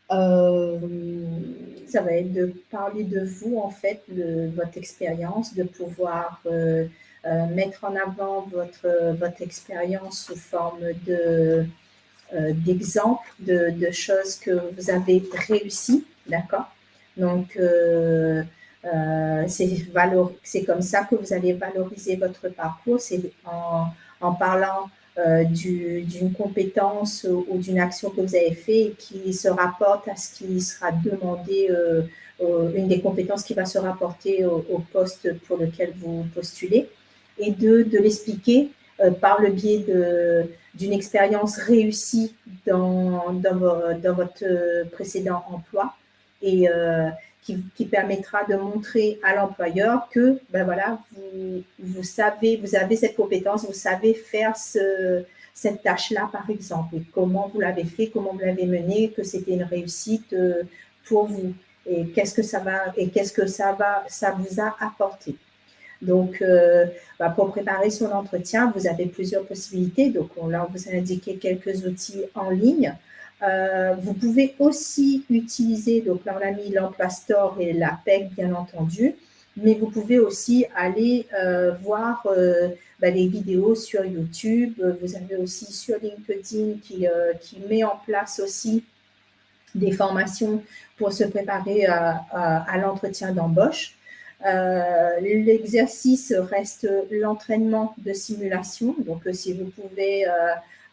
Ça va être de parler de vous, en fait, de votre expérience, de pouvoir mettre en avant votre expérience sous forme d'exemples, de choses que vous avez réussi, d'accord? Donc, c'est comme ça que vous allez valoriser votre parcours, c'est en parlant d'une compétence ou d'une action que vous avez fait et qui se rapporte à ce qui sera demandé, une des compétences qui va se rapporter au poste pour lequel vous postulez, et de l'expliquer par le biais d'une expérience réussie dans votre précédent emploi, et qui permettra de montrer à l'employeur que ben voilà, vous savez, vous avez cette compétence, vous savez faire cette tâche-là, par exemple, et comment vous l'avez fait, comment vous l'avez menée, que c'était une réussite pour vous, et qu'est-ce que ça vous a apporté. Donc, pour préparer son entretien, vous avez plusieurs possibilités. Donc, là, on vous a indiqué quelques outils en ligne. Vous pouvez aussi utiliser, donc là, on a mis l'Emploi Store et l'APEC, bien entendu, mais vous pouvez aussi aller voir les vidéos sur YouTube. Vous avez aussi sur LinkedIn qui met en place aussi des formations pour se préparer à l'entretien d'embauche. L'exercice reste l'entraînement de simulation. Donc, si vous pouvez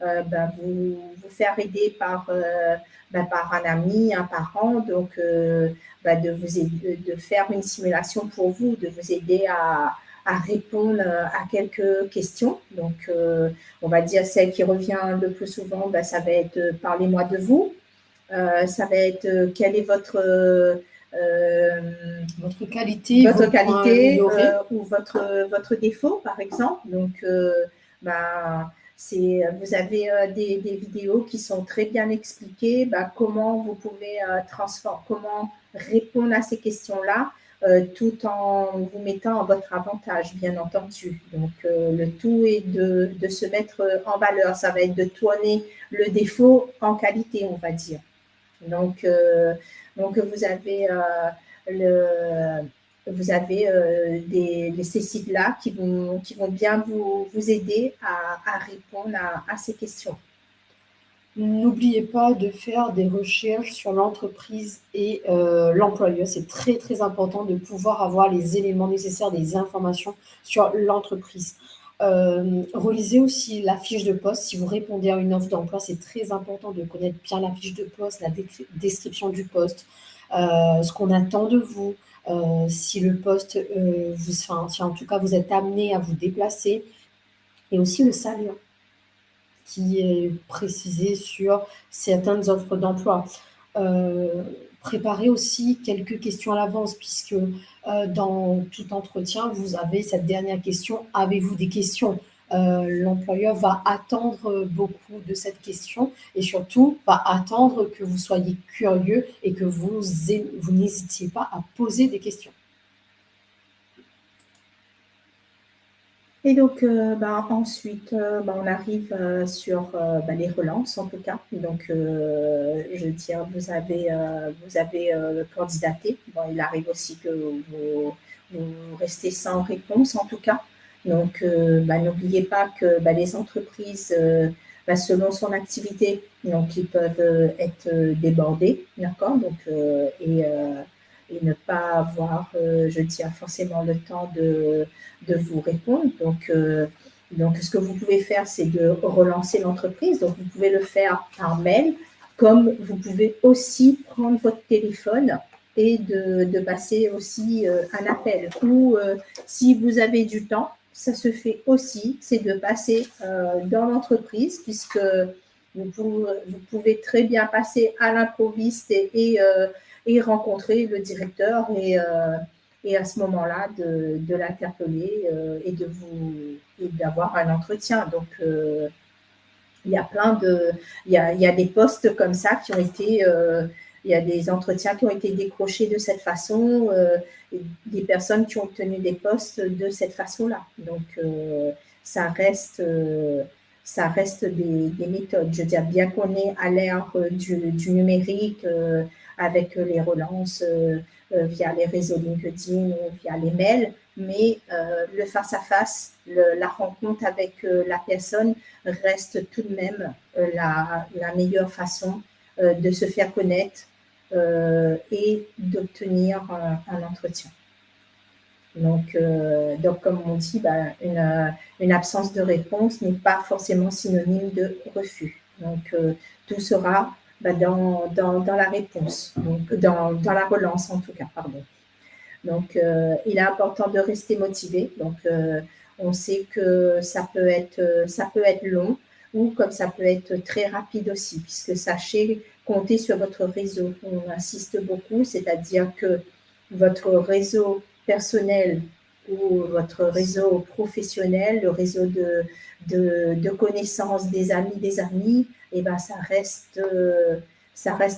vous faire aider par un ami, un parent, donc de faire une simulation pour vous, de vous aider à répondre à quelques questions. Donc, on va dire celle qui revient le plus souvent, ça va être parlez-moi de vous. Ça va être quelle est votre qualité, ou votre défaut, par exemple. Donc, vous avez des vidéos qui sont très bien expliquées, comment vous pouvez comment répondre à ces questions-là, tout en vous mettant à votre avantage, bien entendu. Donc, le tout est de se mettre en valeur. Ça va être de tourner le défaut en qualité, on va dire. Donc vous avez ces sites-là qui vont bien vous aider à répondre à ces questions. N'oubliez pas de faire des recherches sur l'entreprise et l'employeur. C'est très, très important de pouvoir avoir les éléments nécessaires, des informations sur l'entreprise. Relisez aussi la fiche de poste. Si vous répondez à une offre d'emploi, c'est très important de connaître bien la fiche de poste, la description du poste, ce qu'on attend de vous, si le poste, si en tout cas vous êtes amené à vous déplacer, et aussi le salaire qui est précisé sur certaines offres d'emploi. Préparez aussi quelques questions à l'avance, puisque dans tout entretien, vous avez cette dernière question, avez-vous des questions? L'employeur va attendre beaucoup de cette question et surtout va attendre que vous soyez curieux et que vous n'hésitiez pas à poser des questions. Et donc, ensuite, on arrive sur les relances, en tout cas. Donc, je veux dire, vous avez candidaté. Bon, il arrive aussi que vous restez sans réponse, en tout cas. Donc, n'oubliez pas que les entreprises, selon son activité, donc, ils peuvent être débordés, d'accord? Donc, et ne pas avoir, je tiens forcément le temps de vous répondre. Donc, ce que vous pouvez faire, c'est de relancer l'entreprise. Donc, vous pouvez le faire par mail, comme vous pouvez aussi prendre votre téléphone et de passer aussi un appel. Ou si vous avez du temps, ça se fait aussi, c'est de passer dans l'entreprise, puisque vous pouvez très bien passer à l'improviste et rencontrer le directeur et à ce moment-là, de l'interpeller et d'avoir un entretien. Donc, il y a des postes comme ça qui ont été il y a des entretiens qui ont été décrochés de cette façon, des personnes qui ont obtenu des postes de cette façon-là. Donc, ça reste des méthodes. Je veux dire, bien qu'on est à l'ère du numérique, avec les relances via les réseaux LinkedIn ou via les mails, mais le face-à-face, la rencontre avec la personne reste tout de même la meilleure façon de se faire connaître et d'obtenir un entretien. Donc, comme on dit, une absence de réponse n'est pas forcément synonyme de refus. Donc, tout sera dans la réponse, donc dans la relance en tout cas, pardon. Donc, il est important de rester motivé. Donc, on sait que ça peut être long ou comme ça peut être très rapide aussi, puisque sachez compter sur votre réseau. On insiste beaucoup, c'est-à-dire que votre réseau personnel ou votre réseau professionnel, le réseau de connaissances des amis, et ben ça reste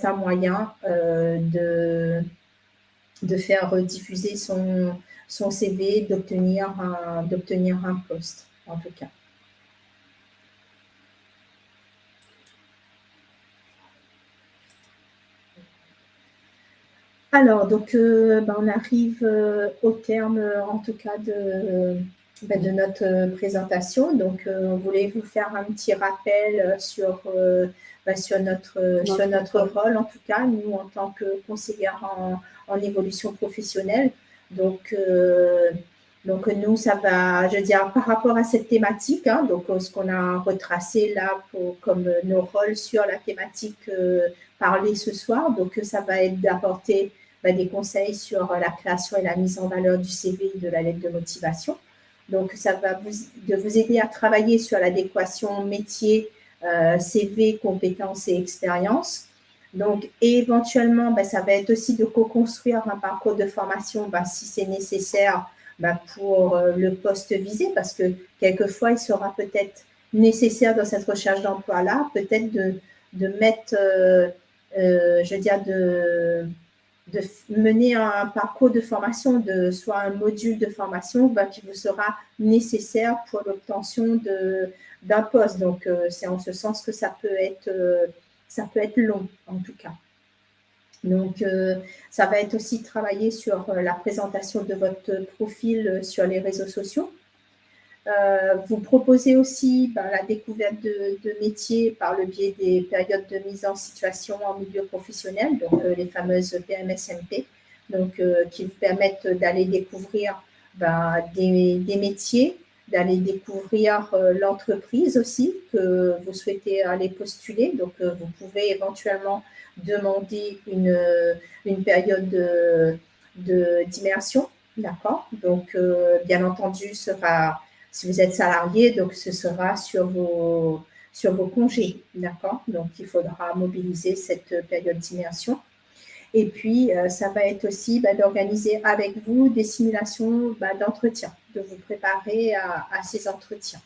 un moyen de faire diffuser son CV, d'obtenir un poste, en tout cas. Alors, donc, on arrive au terme, en tout cas, de notre présentation. Donc, on voulait vous faire un petit rappel sur notre rôle, en tout cas, nous, en tant que conseillère en évolution professionnelle. Donc, nous, ça va, je veux dire, par rapport à cette thématique, hein, donc ce qu'on a retracé là comme nos rôles sur la thématique parlée ce soir, donc ça va être d'apporter des conseils sur la création et la mise en valeur du CV et de la lettre de motivation. Donc, ça va vous aider à travailler sur l'adéquation métier, CV, compétences et expériences. Donc, et éventuellement, ça va être aussi de co-construire un parcours de formation si c'est nécessaire pour le poste visé, parce que quelquefois, il sera peut-être nécessaire dans cette recherche d'emploi-là, peut-être de mettre, je veux dire, de mener un parcours de formation, soit un module de formation qui vous sera nécessaire pour l'obtention d'un poste. Donc, c'est en ce sens que ça peut être long, en tout cas. Donc, ça va être aussi travailler sur la présentation de votre profil sur les réseaux sociaux. Vous proposez aussi la découverte de métiers par le biais des périodes de mise en situation en milieu professionnel, donc les fameuses PMSMP, donc, qui vous permettent d'aller découvrir des métiers, d'aller découvrir l'entreprise aussi que vous souhaitez aller postuler. Donc, vous pouvez éventuellement demander une période d'immersion, d'accord. Donc, bien entendu, si vous êtes salarié, donc ce sera sur vos congés, d'accord. Donc, il faudra mobiliser cette période d'immersion. Et puis, ça va être aussi d'organiser avec vous des simulations d'entretien, de vous préparer à ces entretiens.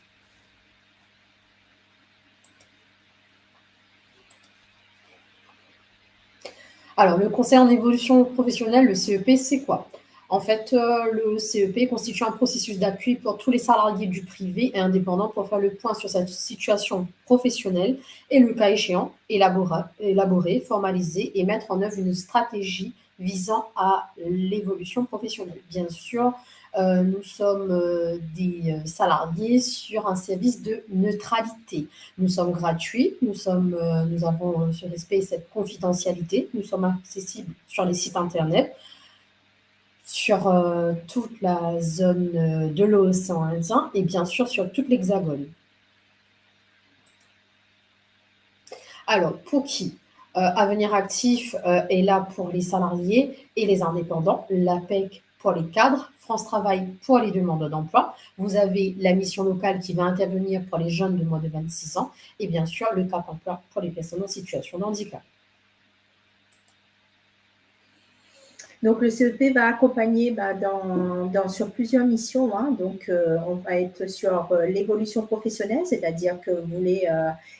Alors, le conseil en évolution professionnelle, le CEP, c'est quoi? En fait, le CEP constitue un processus d'appui pour tous les salariés du privé et indépendants pour faire le point sur sa situation professionnelle et, le cas échéant, élaborer, formaliser et mettre en œuvre une stratégie visant à l'évolution professionnelle. Bien sûr, nous sommes des salariés sur un service de neutralité. Nous sommes gratuits, nous avons ce respect et cette confidentialité. Nous sommes accessibles sur les sites internet, sur toute la zone de l'océan Indien et bien sûr sur toute l'Hexagone. Alors, pour qui Avenir Actif est là pour les salariés et les indépendants, l'APEC pour les cadres, France Travail pour les demandeurs d'emploi. Vous avez la mission locale qui va intervenir pour les jeunes de moins de 26 ans et bien sûr le Cap emploi pour les personnes en situation de handicap. Donc, le CEP va accompagner sur plusieurs missions. Hein. Donc, on va être sur l'évolution professionnelle, c'est-à-dire que vous voulez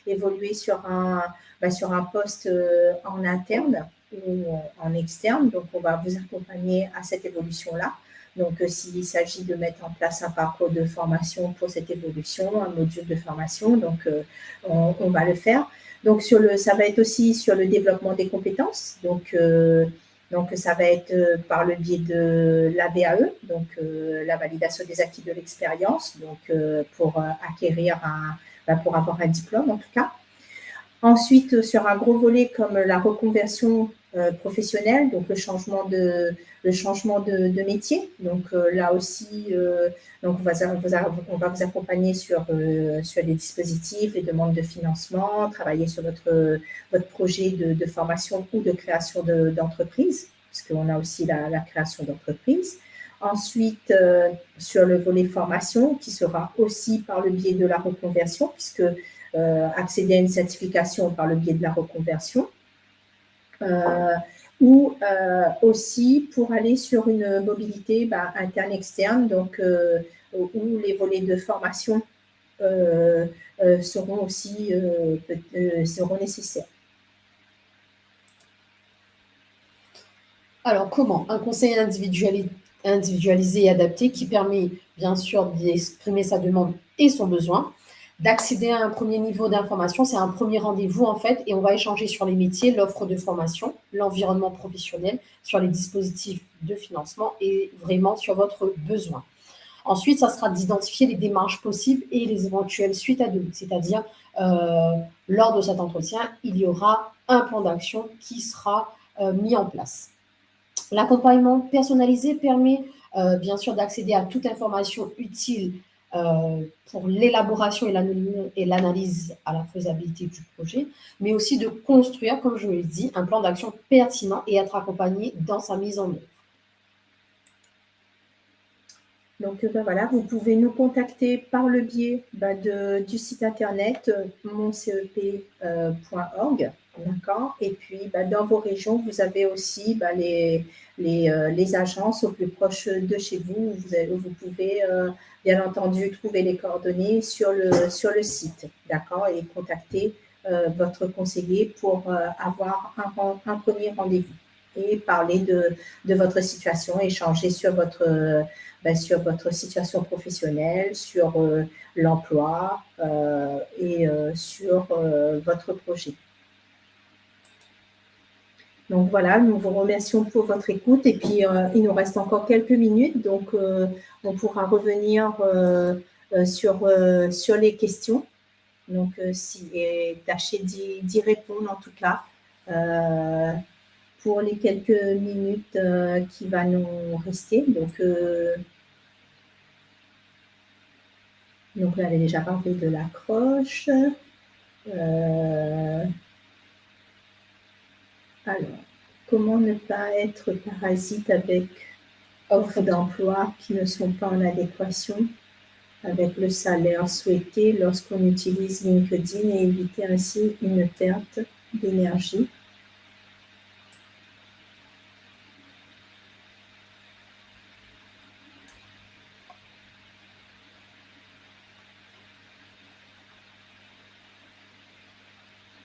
évoluer sur un poste en interne. ou en externe. Donc, on va vous accompagner à cette évolution-là. Donc, s'il s'agit de mettre en place un parcours de formation pour cette évolution, un module de formation, donc on va le faire. Donc, ça va être aussi sur le développement des compétences. Donc ça va être par le biais de la VAE, donc la validation des acquis de l'expérience, donc pour acquérir pour avoir un diplôme en tout cas. Ensuite, sur un gros volet comme la reconversion professionnelle, donc le changement de métier. Donc là aussi, donc on va vous accompagner sur les dispositifs, les demandes de financement, travailler sur votre projet de formation ou de création d'entreprise, parce qu'on a aussi la création d'entreprise. Ensuite, sur le volet formation, qui sera aussi par le biais de la reconversion, puisque accéder à une certification par le biais de la reconversion, ou aussi pour aller sur une mobilité interne-externe, donc où les volets de formation seront aussi seront nécessaires. Alors, comment? Un conseil individualisé et adapté qui permet, bien sûr, d'exprimer sa demande et son besoin, d'accéder à un premier niveau d'information. C'est un premier rendez-vous, en fait, et on va échanger sur les métiers, l'offre de formation, l'environnement professionnel, sur les dispositifs de financement et vraiment sur votre besoin. Ensuite, ça sera d'identifier les démarches possibles et les éventuelles suites à donner. C'est-à-dire, lors de cet entretien, il y aura un plan d'action qui sera mis en place. L'accompagnement personnalisé permet bien sûr d'accéder à toute information utile pour l'élaboration et l'analyse à la faisabilité du projet, mais aussi de construire, comme je l'ai dit, un plan d'action pertinent et être accompagné dans sa mise en œuvre. Donc voilà, vous pouvez nous contacter par le biais du site internet moncep.org. D'accord. Et puis, dans vos régions, vous avez aussi les agences au plus proche de chez vous. Vous pouvez, bien entendu, trouver les coordonnées sur le site. D'accord. Et contacter votre conseiller pour avoir un premier rendez-vous et parler de votre situation, échanger sur votre situation professionnelle, sur l'emploi et sur votre projet. Donc voilà, nous vous remercions pour votre écoute et puis il nous reste encore quelques minutes, donc on pourra revenir sur les questions. Donc et tâchez d'y répondre en tout cas pour les quelques minutes qui va nous rester. Donc là, elle a déjà parlé de l'accroche. Alors, comment ne pas être parasite avec offres d'emploi qui ne sont pas en adéquation avec le salaire souhaité lorsqu'on utilise LinkedIn et éviter ainsi une perte d'énergie?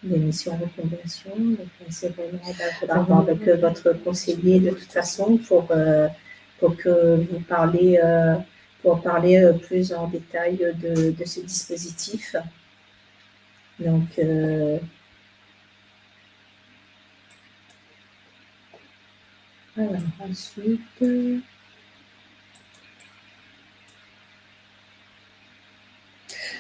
Des missions de reconversion. Donc, c'est vraiment d'avoir avec votre conseiller de toute façon pour que vous parlez, plus en détail de ce dispositif. Donc, alors, ensuite.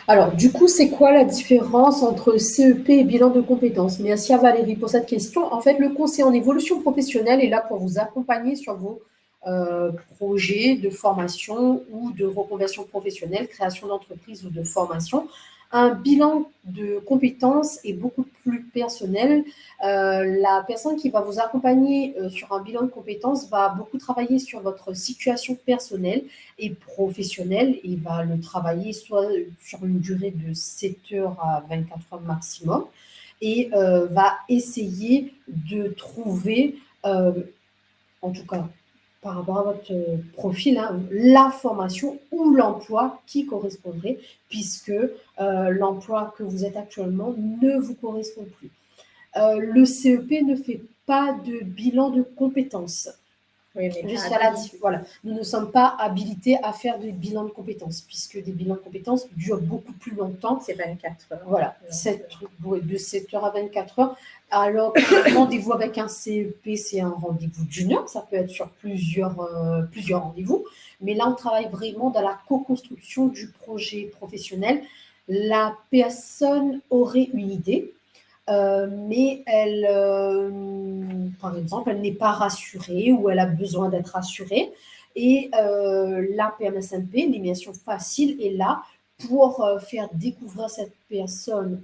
Alors, du coup, c'est quoi la différence entre CEP et bilan de compétences? Merci à Valérie pour cette question. En fait, le conseil en évolution professionnelle est là pour vous accompagner sur vos projets de formation ou de reconversion professionnelle, création d'entreprise ou de formation. Un bilan de compétences est beaucoup plus personnel. La personne qui va vous accompagner sur un bilan de compétences va beaucoup travailler sur votre situation personnelle et professionnelle. Il va le travailler soit sur une durée de 7 heures à 24 heures maximum et va essayer de trouver, en tout cas par rapport à votre profil, la formation ou l'emploi qui correspondrait, puisque l'emploi que vous êtes actuellement ne vous correspond plus. Le CEP ne fait pas de bilan de compétences. Oui, mais Jusqu'à la voilà. Nous ne sommes pas habilités à faire des bilans de compétences, puisque des bilans de compétences durent beaucoup plus longtemps. C'est 24 heures. Voilà, de 7 heures à 24 heures. Alors qu'un rendez-vous avec un CEP, c'est un rendez-vous d'une heure, ça peut être sur plusieurs rendez-vous. Mais là, on travaille vraiment dans la co-construction du projet professionnel. La personne aurait une idée, mais elle, par exemple, elle n'est pas rassurée ou elle a besoin d'être rassurée. Et la PMSNP, l'émulation facile, est là pour faire découvrir à cette personne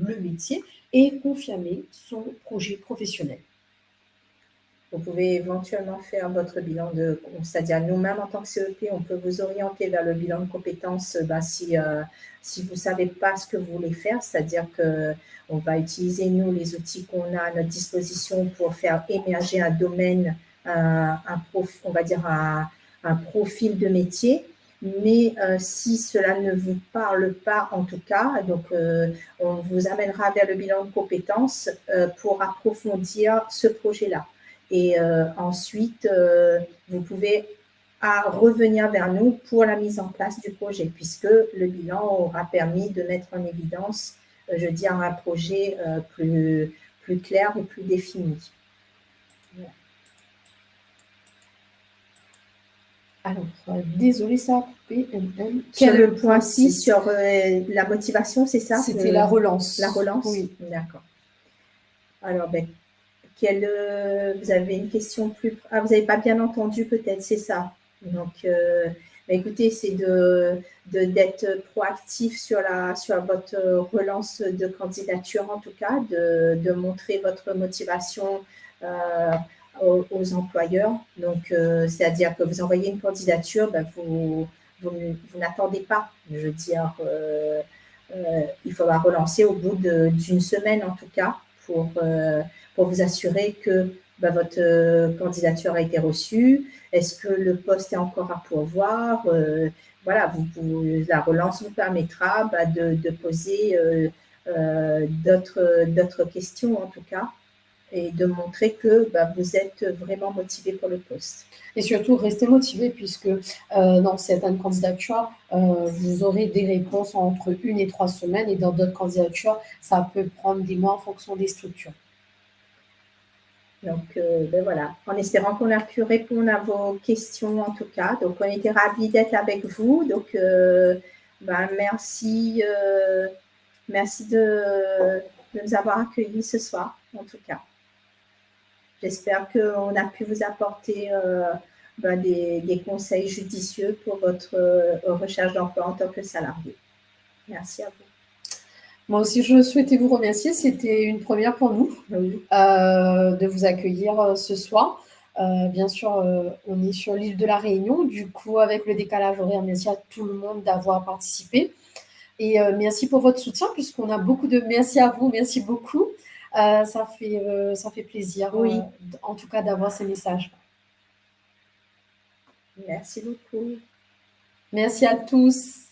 le métier et confirmer son projet professionnel. Vous pouvez éventuellement faire votre bilan c'est-à-dire nous-mêmes en tant que CEP, on peut vous orienter vers le bilan de compétences si vous ne savez pas ce que vous voulez faire, c'est-à-dire qu'on va utiliser, nous, les outils qu'on a à notre disposition pour faire émerger un domaine, on va dire un profil de métier. Mais si cela ne vous parle pas, en tout cas, donc on vous amènera vers le bilan de compétences pour approfondir ce projet-là. Et ensuite, vous pouvez revenir vers nous pour la mise en place du projet, puisque le bilan aura permis de mettre en évidence, je veux dire, un projet plus clair et plus défini. Voilà. Alors, désolé, ça a coupé. Sur le point 6, sur la motivation, c'est ça? C'était la relance. La relance? Oui. D'accord. Alors, vous avez une question plus... Ah, vous n'avez pas bien entendu peut-être, c'est ça. Donc, écoutez, c'est d'être proactif sur votre relance de candidature, en tout cas, de montrer votre motivation aux employeurs. Donc, c'est-à-dire que vous envoyez une candidature, vous n'attendez pas. Je veux dire, il faudra relancer au bout d'une semaine, en tout cas, pour vous assurer que votre candidature a été reçue. Est-ce que le poste est encore à pourvoir? Voilà, la relance vous permettra de poser d'autres questions, en tout cas, et de montrer que vous êtes vraiment motivé pour le poste. Et surtout, restez motivé puisque dans certaines candidatures, vous aurez des réponses entre 1 et 3 semaines et dans d'autres candidatures, ça peut prendre des mois en fonction des structures. Donc, voilà, en espérant qu'on a pu répondre à vos questions en tout cas. Donc, on était ravis d'être avec vous. Donc, merci de nous avoir accueillis ce soir, en tout cas. J'espère qu'on a pu vous apporter des conseils judicieux pour votre recherche d'emploi en tant que salarié. Merci à vous. Moi aussi, je souhaitais vous remercier. C'était une première pour nous de vous accueillir ce soir. Bien sûr, on est sur l'île de la Réunion. Du coup, avec le décalage horaire, merci à tout le monde d'avoir participé. Et merci pour votre soutien, puisqu'on a beaucoup de merci à vous. Merci beaucoup. Ça fait plaisir, en tout cas, d'avoir ces messages. Merci beaucoup. Merci à tous.